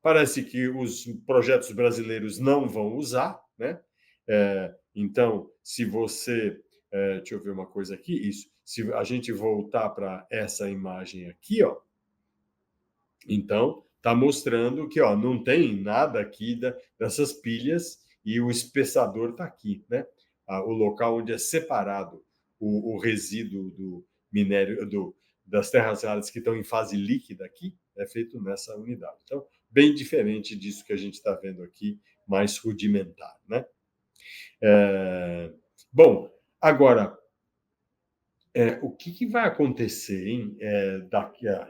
Parece que os projetos brasileiros não vão usar, né? Então, se você... deixa eu ver uma coisa aqui. Isso. Se a gente voltar para essa imagem aqui, ó, então, está mostrando que ó, não tem nada aqui dessas pilhas e o espessador está aqui, né? O local onde é separado o resíduo do minério, das terras raras que estão em fase líquida aqui, é feito nessa unidade. Então, bem diferente disso que a gente está vendo aqui, mais rudimentar, né? Bom, agora, o que vai acontecer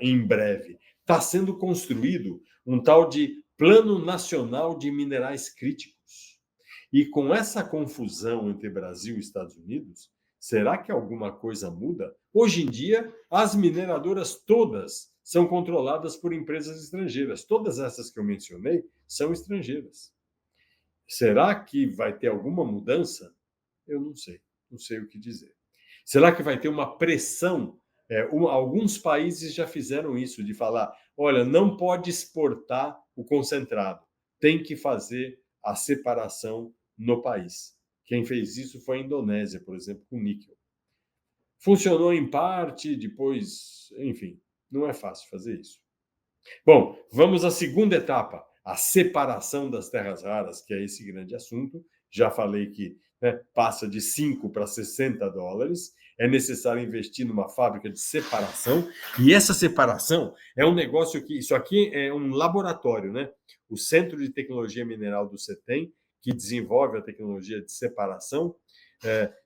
em breve? Está sendo construído um tal de Plano Nacional de Minerais Críticos. E com essa confusão entre Brasil e Estados Unidos, será que alguma coisa muda? Hoje em dia, as mineradoras todas são controladas por empresas estrangeiras. Todas essas que eu mencionei são estrangeiras. Será que vai ter alguma mudança? Eu não sei. Não sei o que dizer. Será que vai ter uma pressão? Alguns países já fizeram isso, de falar, olha, não pode exportar o concentrado, tem que fazer a separação no país. Quem fez isso foi a Indonésia, por exemplo, com níquel. Funcionou em parte, depois, enfim, não é fácil fazer isso. Bom, vamos à segunda etapa, a separação das terras raras, que é esse grande assunto. Já falei que passa de 5 para 60 dólares. É necessário investir numa fábrica de separação. E essa separação é um negócio que... Isso aqui é um laboratório, né? O Centro de Tecnologia Mineral do CETEM, que desenvolve a tecnologia de separação.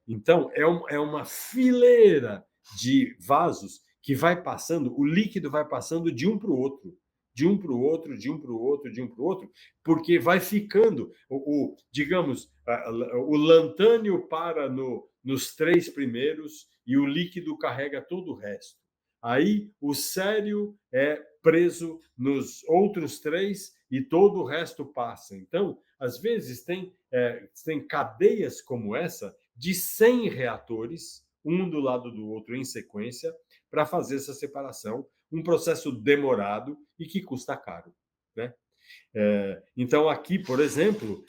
Então, é uma fileira de vasos que vai passando, o líquido vai passando de um para o outro, de um para o outro, de um para o outro, de um para o outro, porque vai ficando, digamos, o lantânio para nos 3 primeiros e o líquido carrega todo o resto. Aí o sério é preso nos outros 3 e todo o resto passa. Então, às vezes, tem cadeias como essa de 100 reatores, um do lado do outro em sequência, para fazer essa separação, um processo demorado e que custa caro, né? Então, aqui, por exemplo,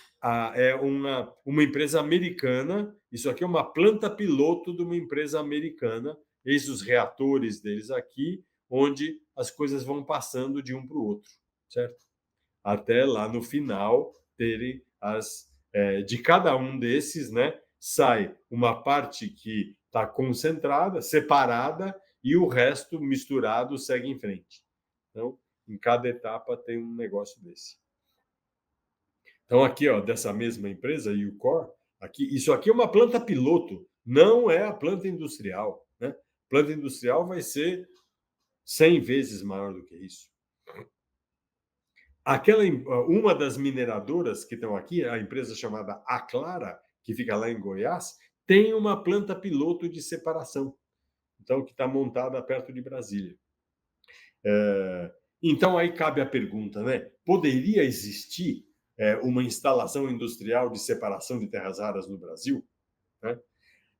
é uma empresa americana, isso aqui é uma planta piloto de uma empresa americana, eis os reatores deles aqui, onde as coisas vão passando de um para o outro, certo? Até lá no final terem de cada um desses, né, sai uma parte que está concentrada, separada, e o resto misturado segue em frente. Então, em cada etapa tem um negócio desse. Então, aqui, ó, dessa mesma empresa, Ucore, isso aqui é uma planta piloto, não é a planta industrial, né? A planta industrial vai ser 100 vezes maior do que isso. Uma das mineradoras que estão aqui, a empresa chamada Aclara, que fica lá em Goiás, tem uma planta piloto de separação, então que está montada perto de Brasília. Então aí cabe a pergunta, né? Poderia existir uma instalação industrial de separação de terras raras no Brasil? Né?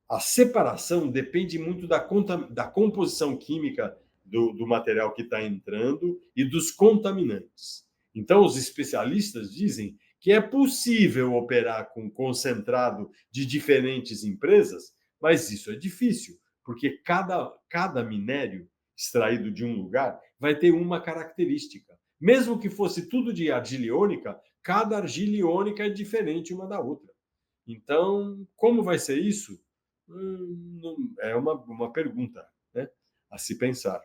A separação depende muito da composição química do material que está entrando e dos contaminantes. Então, os especialistas dizem que é possível operar com concentrado de diferentes empresas, mas isso é difícil, porque cada minério extraído de um lugar vai ter uma característica. Mesmo que fosse tudo de argila iônica, cada argila iônica é diferente uma da outra. Então, como vai ser isso? É uma pergunta, né, a se pensar.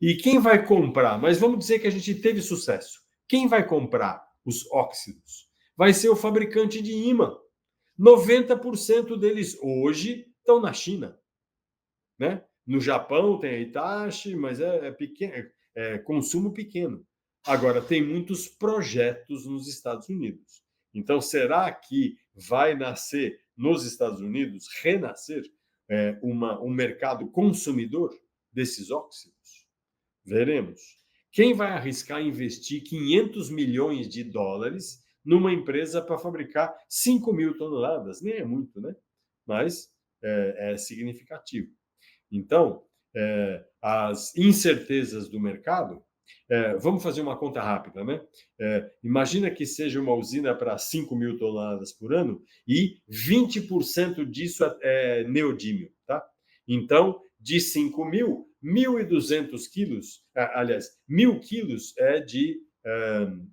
E quem vai comprar? Mas vamos dizer que a gente teve sucesso. Quem vai comprar os óxidos? Vai ser o fabricante de ímã. 90% deles hoje estão na China, né? No Japão tem a Hitachi, mas é pequeno, consumo pequeno. Agora, tem muitos projetos nos Estados Unidos. Então, será que vai nascer nos Estados Unidos, renascer um mercado consumidor desses óxidos? Veremos. Quem vai arriscar investir 500 milhões de dólares numa empresa para fabricar 5 mil toneladas? Nem é muito, né? Mas é significativo. Então, as incertezas do mercado, vamos fazer uma conta rápida, né? Imagina que seja uma usina para 5 mil toneladas por ano e 20% disso é neodímio, tá? Então, de 5 mil, 1.200 quilos, aliás, 1.000 quilos é de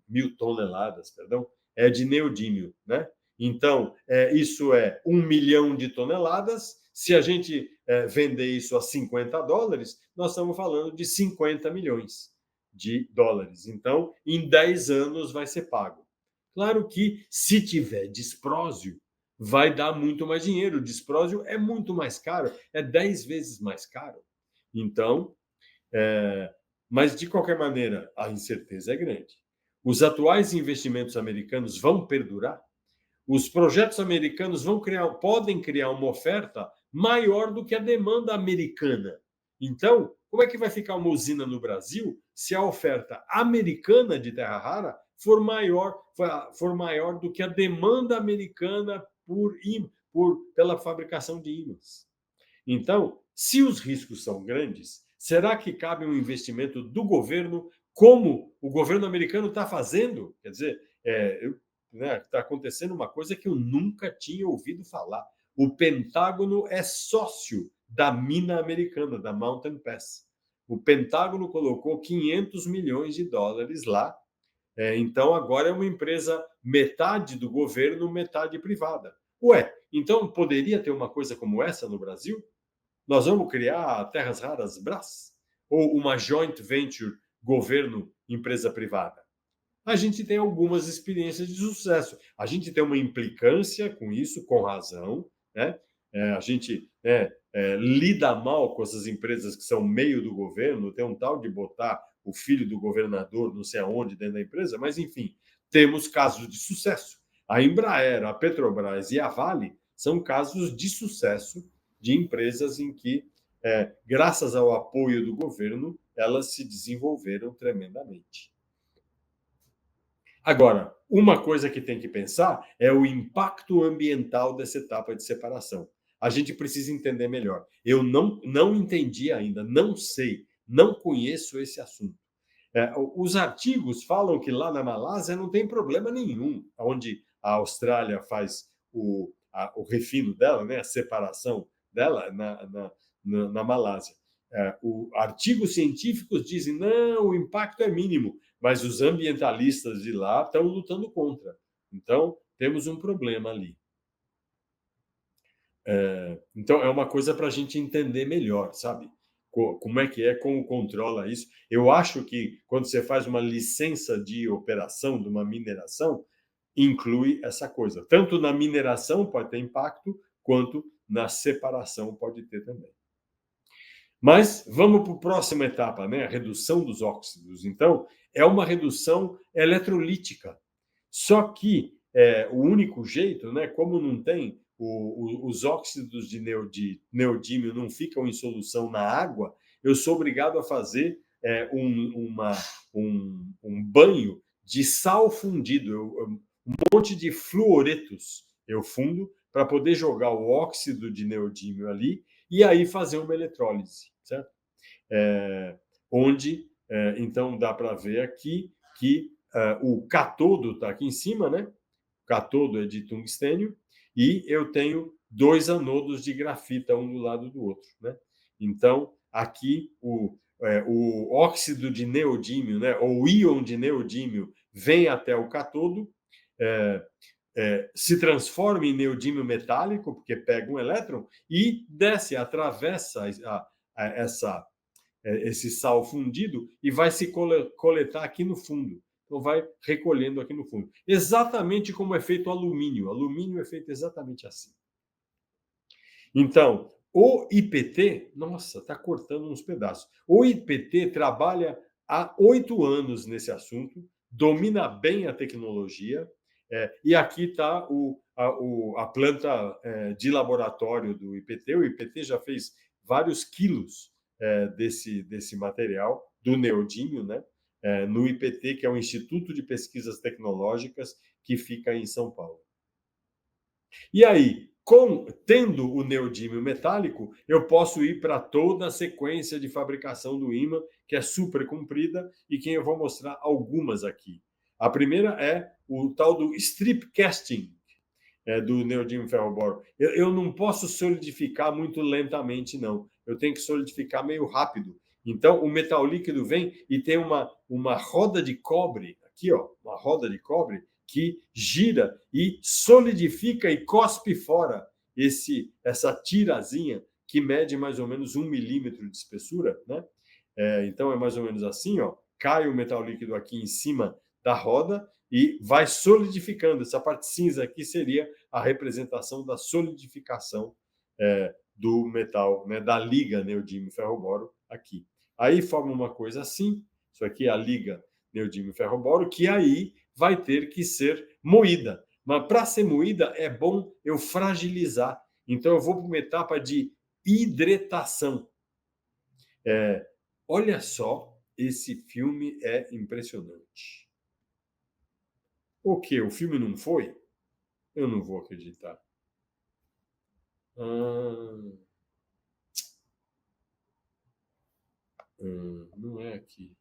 1.000 toneladas, perdão, é de neodímio, né? Então, isso é 1 milhão de toneladas. Se a gente vender isso a $50, nós estamos falando de 50 milhões de dólares. Então, em 10 anos vai ser pago. Claro que, se tiver disprósio, vai dar muito mais dinheiro. O disprósio é muito mais caro, é 10 vezes mais caro. Então, mas de qualquer maneira, a incerteza é grande. Os atuais investimentos americanos vão perdurar? Os projetos americanos podem criar uma oferta maior do que a demanda americana. Então, como é que vai ficar uma usina no Brasil se a oferta americana de terra rara for maior do que a demanda americana pela fabricação de ímãs? Então, se os riscos são grandes, será que cabe um investimento do governo como o governo americano está fazendo? Quer dizer, está acontecendo uma coisa que eu nunca tinha ouvido falar. O Pentágono é sócio da mina americana, da Mountain Pass. O Pentágono colocou 500 milhões de dólares lá. Então, agora é uma empresa metade do governo, metade privada. Ué, então poderia ter uma coisa como essa no Brasil? Nós vamos criar a Terras Raras Brás? Ou uma joint venture governo-empresa privada? A gente tem algumas experiências de sucesso. A gente tem uma implicância com isso, com razão, né? A gente lida mal com essas empresas que são meio do governo, tem um tal de botar o filho do governador não sei aonde dentro da empresa, mas enfim, temos casos de sucesso. A Embraer, a Petrobras e a Vale são casos de sucesso de empresas em que, graças ao apoio do governo, elas se desenvolveram tremendamente. Agora, uma coisa que tem que pensar é o impacto ambiental dessa etapa de separação. A gente precisa entender melhor. Eu não entendi ainda, não sei, não conheço esse assunto. Os artigos falam que lá na Malásia não tem problema nenhum, onde a Austrália faz o refino dela, né, a separação dela na Malásia. Artigos científicos dizem não, o impacto é mínimo, mas os ambientalistas de lá estão lutando contra. Então, temos um problema ali. Então, é uma coisa para a gente entender melhor, sabe? Como como controla isso. Eu acho que quando você faz uma licença de operação de uma mineração, inclui essa coisa. Tanto na mineração pode ter impacto, quanto na separação pode ter também. Mas vamos para a próxima etapa, né? A redução dos óxidos. Então, é uma redução eletrolítica. Só que o único jeito, né? Como não tem os óxidos de neodímio não ficam em solução na água, eu sou obrigado a fazer um banho de sal fundido, um monte de fluoretos eu fundo para poder jogar o óxido de neodímio ali e aí fazer uma eletrólise, certo? Onde, então, dá para ver aqui que o catodo está aqui em cima, né? O catodo é de tungstênio e eu tenho 2 anodos de grafita, um do lado do outro, né? Então, aqui o óxido de neodímio, né, ou íon de neodímio, vem até o catodo, se transforma em neodímio metálico, porque pega um elétron, e desce, atravessa esse sal fundido e vai se coletar aqui no fundo. Então, vai recolhendo aqui no fundo. Exatamente como é feito o alumínio. O alumínio é feito exatamente assim. Então, o IPT, nossa, está cortando uns pedaços. O IPT trabalha há 8 anos nesse assunto, domina bem a tecnologia, e aqui está a planta de laboratório do IPT. O IPT já fez vários quilos desse material, do neodímio, né? No IPT, que é o Instituto de Pesquisas Tecnológicas, que fica em São Paulo. E aí, Tendo o neodímio metálico, eu posso ir para toda a sequência de fabricação do ímã, que é super comprida, e que eu vou mostrar algumas aqui. A primeira é o tal do strip casting, do neodímio ferro-boro. Eu não posso solidificar muito lentamente, não. Eu tenho que solidificar meio rápido. Então, o metal líquido vem e tem uma roda de cobre, aqui, ó, uma roda de cobre, que gira e solidifica e cospe fora essa tirazinha que mede mais ou menos 1 milímetro de espessura, né? Então, é mais ou menos assim, ó. Cai o metal líquido aqui em cima da roda e vai solidificando. Essa parte cinza aqui seria a representação da solidificação do metal, né, da liga neodímio ferro-boro aqui. Aí forma uma coisa assim, isso aqui é a liga neodímio ferro-boro, que aí vai ter que ser moída. Mas para ser moída é bom eu fragilizar. Então eu vou para uma etapa de hidratação. Olha só, esse filme é impressionante. O quê? O filme não foi? Eu não vou acreditar. Não é aqui.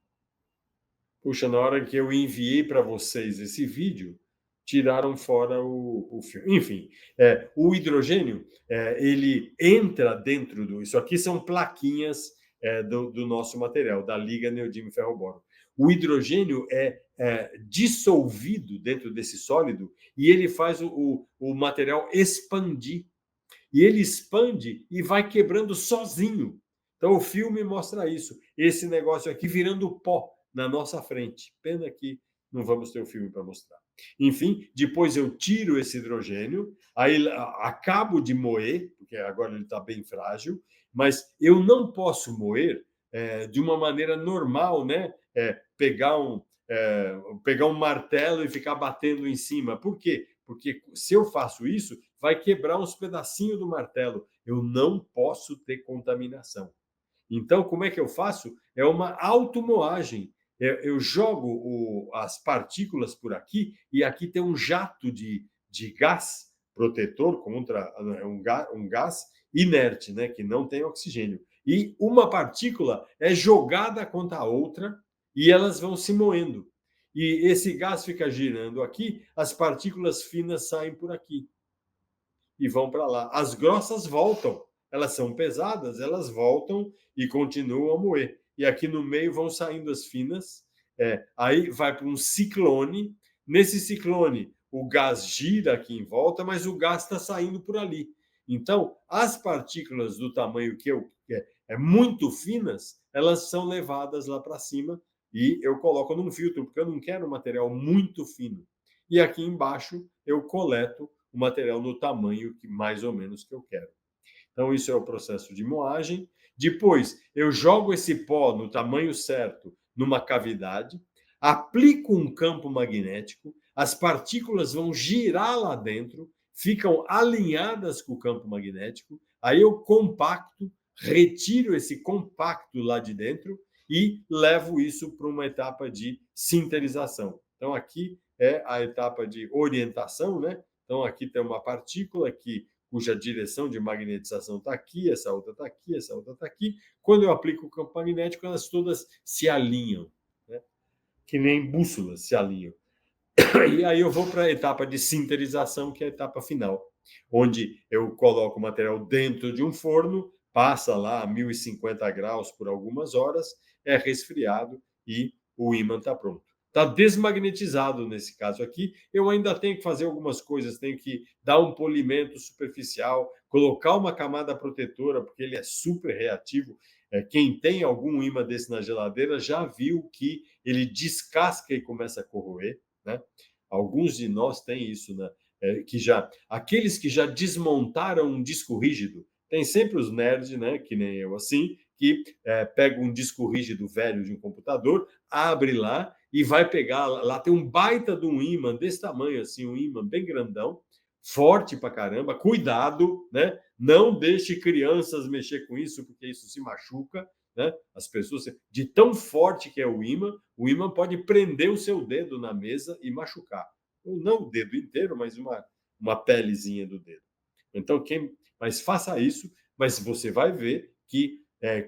Puxa, na hora que eu enviei para vocês esse vídeo, tiraram fora o filme. Enfim, o hidrogênio, ele entra dentro do... Isso aqui são plaquinhas do nosso material, da liga neodímio ferro-boro. O hidrogênio é dissolvido dentro desse sólido e ele faz o material expandir. E ele expande e vai quebrando sozinho. Então o filme mostra isso. Esse negócio aqui virando pó na nossa frente. Pena que não vamos ter o filme para mostrar. Enfim, depois eu tiro esse hidrogênio, aí acabo de moer, porque agora ele está bem frágil, mas eu não posso moer de uma maneira normal, né? Pegar um martelo e ficar batendo em cima. Por quê? Porque se eu faço isso, vai quebrar uns pedacinhos do martelo. Eu não posso ter contaminação. Então, como é que eu faço? É uma automoagem. Eu jogo as partículas por aqui e aqui tem um jato de gás protetor contra um gás inerte, né, que não tem oxigênio. E uma partícula é jogada contra a outra e elas vão se moendo. E esse gás fica girando aqui, as partículas finas saem por aqui e vão para lá. As grossas voltam, elas são pesadas, elas voltam e continuam a moer. E aqui no meio vão saindo as finas, aí vai para um ciclone. Nesse ciclone, o gás gira aqui em volta, mas o gás está saindo por ali. Então, as partículas do tamanho que é muito finas, elas são levadas lá para cima e eu coloco num filtro, porque eu não quero um material muito fino. E aqui embaixo eu coleto o material no tamanho que mais ou menos que eu quero. Então, isso é o processo de moagem. Depois, eu jogo esse pó no tamanho certo numa cavidade, aplico um campo magnético, as partículas vão girar lá dentro, ficam alinhadas com o campo magnético, aí eu compacto, retiro esse compacto lá de dentro e levo isso para uma etapa de sinterização. Então, aqui é a etapa de orientação, né? Então, aqui tem uma partícula cuja direção de magnetização está aqui, essa outra está aqui, essa outra está aqui. Quando eu aplico o campo magnético, elas todas se alinham, né? Que nem bússolas se alinham. E aí eu vou para a etapa de sinterização, que é a etapa final, onde eu coloco o material dentro de um forno, passa lá a 1050 graus por algumas horas, é resfriado e o ímã está pronto. Está desmagnetizado nesse caso aqui. Eu ainda tenho que fazer algumas coisas, tenho que dar um polimento superficial, colocar uma camada protetora, porque ele é super reativo. Quem tem algum ímã desse na geladeira já viu que ele descasca e começa a corroer, né? Alguns de nós têm isso, né? Aqueles que já desmontaram um disco rígido, tem sempre os nerds, né? Que nem eu assim, que pega um disco rígido velho de um computador, abre lá e vai pegar. Lá tem um baita de um ímã desse tamanho, assim, um ímã bem grandão, forte pra caramba. Cuidado, né? Não deixe crianças mexer com isso, porque isso se machuca. Né? As pessoas, de tão forte que é o ímã pode prender o seu dedo na mesa e machucar. Ou não o dedo inteiro, mas uma pelezinha do dedo. Então, mas faça isso, mas você vai ver que,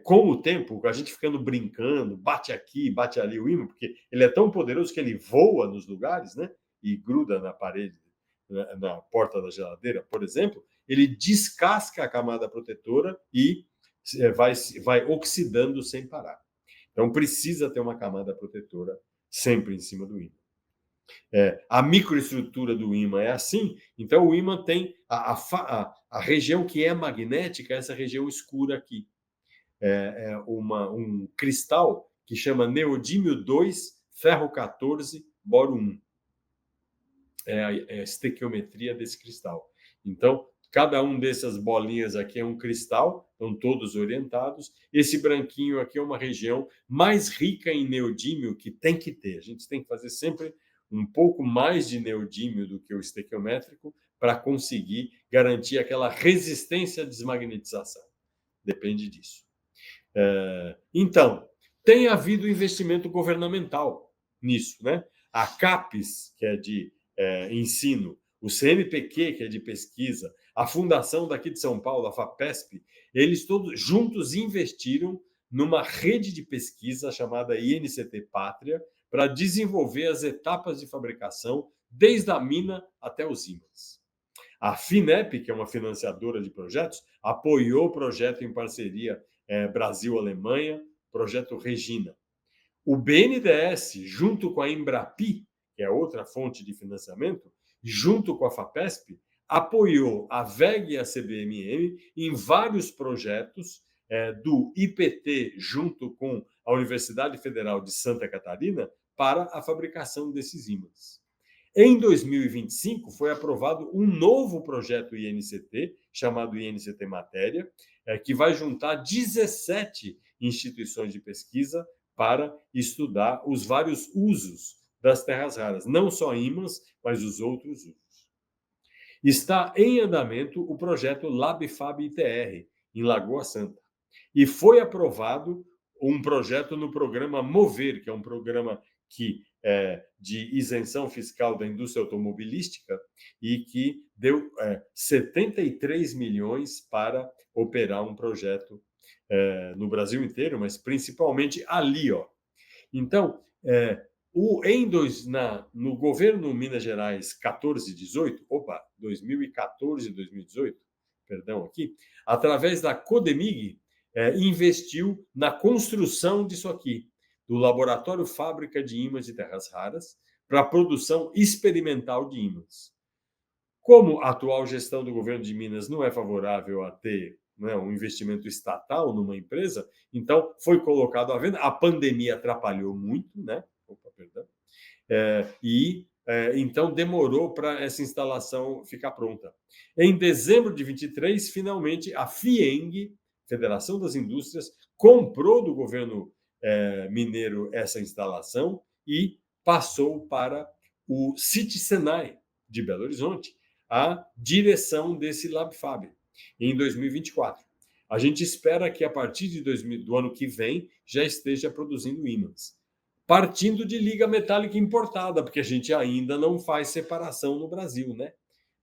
com o tempo, a gente ficando brincando, bate aqui, bate ali o ímã, porque ele é tão poderoso que ele voa nos lugares, né? E gruda na parede, na porta da geladeira, por exemplo, ele descasca a camada protetora e vai oxidando sem parar. Então, precisa ter uma camada protetora sempre em cima do ímã. A microestrutura do ímã é assim, então o ímã tem a região que é magnética, essa região escura aqui. Um cristal que chama neodímio 2, ferro 14, boro 1. É a estequiometria desse cristal. Então, cada um dessas bolinhas aqui é um cristal, estão todos orientados. Esse branquinho aqui é uma região mais rica em neodímio que tem que ter. A gente tem que fazer sempre um pouco mais de neodímio do que o estequiométrico para conseguir garantir aquela resistência à desmagnetização. Depende disso. Então, tem havido investimento governamental nisso, né? A CAPES, que é de ensino, o CNPq, que é de pesquisa, a fundação daqui de São Paulo, a FAPESP, eles todos juntos investiram numa rede de pesquisa chamada INCT Pátria para desenvolver as etapas de fabricação desde a mina até os ímãs. A FINEP, que é uma financiadora de projetos, apoiou o projeto em parceria Brasil-Alemanha, projeto Regina. O BNDES, junto com a Embrapi, que é outra fonte de financiamento, junto com a FAPESP, apoiou a VEG e a CBMM em vários projetos do IPT, junto com a Universidade Federal de Santa Catarina, para a fabricação desses ímãs. Em 2025, foi aprovado um novo projeto INCT, chamado INCT Matéria, que vai juntar 17 instituições de pesquisa para estudar os vários usos das terras raras, não só ímãs, mas os outros usos. Está em andamento o projeto LabFab ITR, em Lagoa Santa, e foi aprovado um projeto no programa Mover, que é um programa de isenção fiscal da indústria automobilística e que deu 73 milhões para operar um projeto no Brasil inteiro, mas principalmente ali. Então, no governo Minas Gerais 2014, 2018, perdão, aqui, através da Codemig, investiu na construção disso aqui, do Laboratório Fábrica de Ímãs de Terras Raras, para a produção experimental de ímãs. Como a atual gestão do governo de Minas não é favorável a ter um investimento estatal numa empresa, então foi colocado à venda. A pandemia atrapalhou muito, né? Então demorou para essa instalação ficar pronta. Em dezembro de 23, finalmente a FIENG, Federação das Indústrias, comprou do governo mineiro essa instalação e passou para o City Senai de Belo Horizonte a direção desse LabFab em 2024. A gente espera que a partir do ano que vem já esteja produzindo ímãs, partindo de liga metálica importada, porque a gente ainda não faz separação no Brasil, né?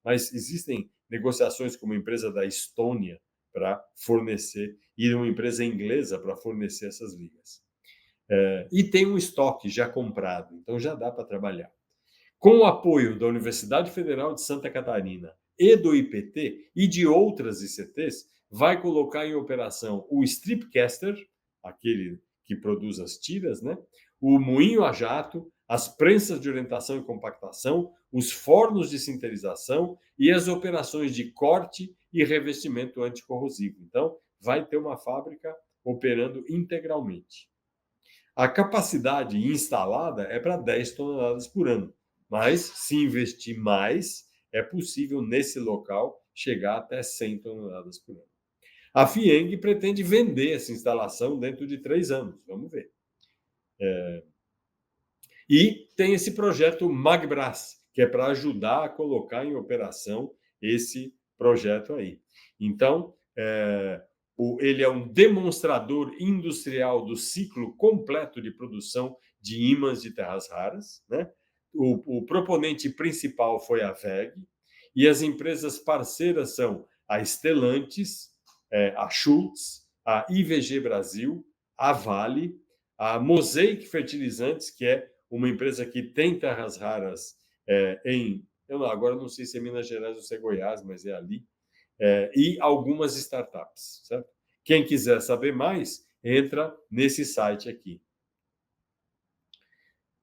Mas existem negociações com uma empresa da Estônia para fornecer, e uma empresa inglesa para fornecer essas ligas. E tem um estoque já comprado, então já dá para trabalhar. Com o apoio da Universidade Federal de Santa Catarina e do IPT e de outras ICTs, vai colocar em operação o Stripcaster, aquele que produz as tiras, né? O moinho a jato, as prensas de orientação e compactação, os fornos de sinterização e as operações de corte e revestimento anticorrosivo. Então, vai ter uma fábrica operando integralmente. A capacidade instalada é para 10 toneladas por ano, mas se investir mais, é possível nesse local chegar até 100 toneladas por ano. A FIENG pretende vender essa instalação dentro de 3 anos, vamos ver. E tem esse projeto Magbras, que é para ajudar a colocar em operação esse projeto aí. Então, ele é um demonstrador industrial do ciclo completo de produção de ímãs de terras raras, né? O proponente principal foi a VEG, e as empresas parceiras são a Stellantis, a Schultz, a IVG Brasil, a Vale, a Mosaic Fertilizantes, que é uma empresa que tem terras raras agora não sei se é Minas Gerais ou se é Goiás, mas é ali, e algumas startups, certo? Quem quiser saber mais, entra nesse site aqui.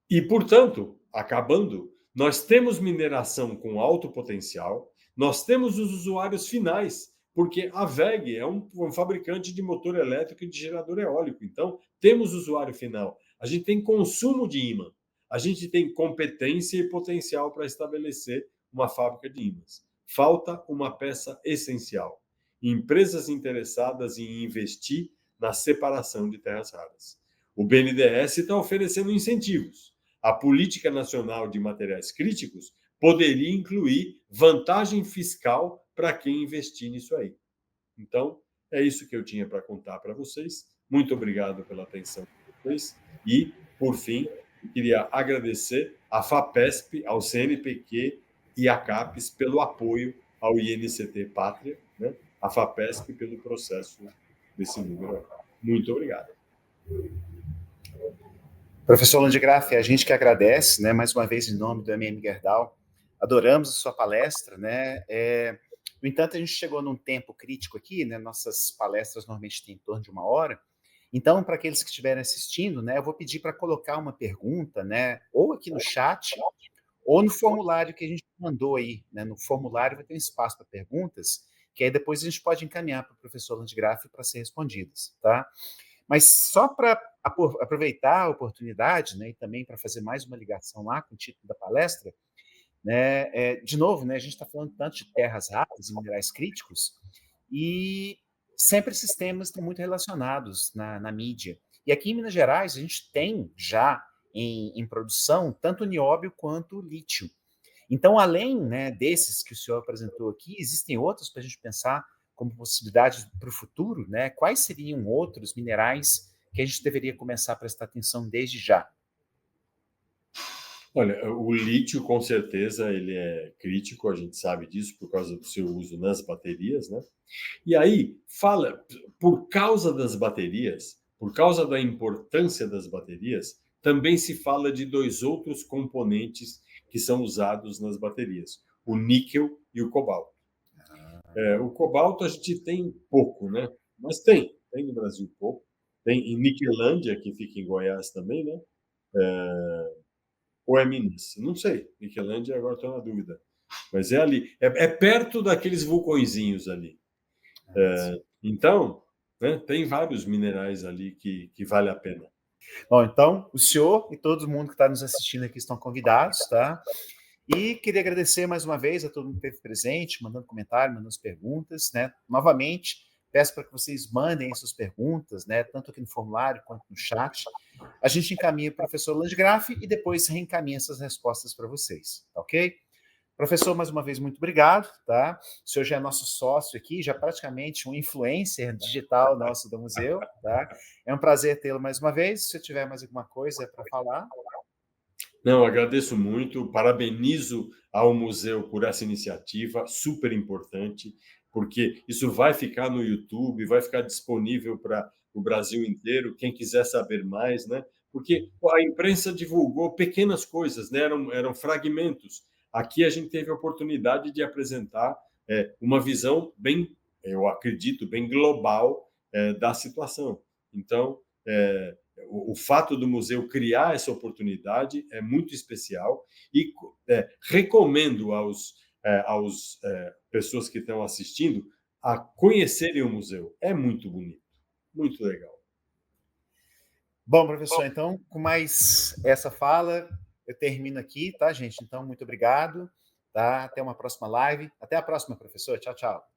E, portanto, acabando, nós temos mineração com alto potencial, nós temos os usuários finais, porque a WEG é um fabricante de motor elétrico e de gerador eólico. Então, temos usuário final. A gente tem consumo de ímã. A gente tem competência e potencial para estabelecer uma fábrica de ímãs. Falta uma peça essencial. Empresas interessadas em investir na separação de terras raras. O BNDES está oferecendo incentivos. A Política Nacional de Materiais Críticos poderia incluir vantagem fiscal para quem investir nisso aí. Então, é isso que eu tinha para contar para vocês. Muito obrigado pela atenção de vocês. E, por fim, queria agradecer à FAPESP, ao CNPq e à CAPES pelo apoio ao INCT Pátria, né? A FAPESP pelo processo desse número. Muito obrigado. Professor Landgraf, a gente que agradece, né, mais uma vez em nome do MM Gerdau, adoramos a sua palestra, né, no entanto, a gente chegou num tempo crítico aqui, né, nossas palestras normalmente têm em torno de 1 hora, então, para aqueles que estiverem assistindo, né, eu vou pedir para colocar uma pergunta, né, ou aqui no chat, ou no formulário que a gente mandou aí, né, no formulário vai ter um espaço para perguntas, que aí depois a gente pode encaminhar para o professor Landgraf para ser respondidas, tá? Mas só para aproveitar a oportunidade, né, e também para fazer mais uma ligação lá com o título da palestra, né, de novo, né, a gente está falando tanto de terras raras e minerais críticos, e sempre esses temas estão muito relacionados na mídia. E aqui em Minas Gerais, a gente tem já em produção tanto o nióbio quanto o lítio. Então, além, né, desses que o senhor apresentou aqui, existem outros para a gente pensar como possibilidade para o futuro, né? Quais seriam outros minerais que a gente deveria começar a prestar atenção desde já? Olha, o lítio, com certeza, ele é crítico, a gente sabe disso por causa do seu uso nas baterias, né? E aí, por causa das baterias, por causa da importância das baterias, também se fala de 2 outros componentes que são usados nas baterias, o níquel e o cobalto. O cobalto a gente tem pouco, né? Mas tem no Brasil pouco. Tem em Niquelândia, que fica em Goiás também, né? Ou é Minas? Não sei. Niquelândia, agora estou na dúvida. Mas é ali. É perto daqueles vulcõezinhos ali. Então, né, tem vários minerais ali que vale a pena. Bom, então, o senhor e todo mundo que está nos assistindo aqui estão convidados, tá? E queria agradecer mais uma vez a todo mundo que esteve presente, mandando comentário, mandando as perguntas, né? Novamente, peço para que vocês mandem suas perguntas, né? Tanto aqui no formulário quanto no chat. A gente encaminha para o professor Landgraf e depois reencaminha essas respostas para vocês, tá ok? Professor, mais uma vez, muito obrigado, tá? O senhor já é nosso sócio aqui, já praticamente um influencer digital nosso do museu, tá? É um prazer tê-lo mais uma vez. Se eu tiver mais alguma coisa para falar. Não, agradeço muito, parabenizo ao museu por essa iniciativa, super importante, porque isso vai ficar no YouTube, vai ficar disponível para o Brasil inteiro, quem quiser saber mais, né? Porque a imprensa divulgou pequenas coisas, né? Eram fragmentos. Aqui a gente teve a oportunidade de apresentar uma visão bem, eu acredito, bem global da situação. Então, o fato do museu criar essa oportunidade é muito especial e recomendo aos pessoas que estão assistindo a conhecerem o museu. É muito bonito, muito legal. Bom, professor, então, com mais essa fala, eu termino aqui, tá, gente? Então, muito obrigado, tá? Até uma próxima live. Até a próxima, professor. Tchau, tchau.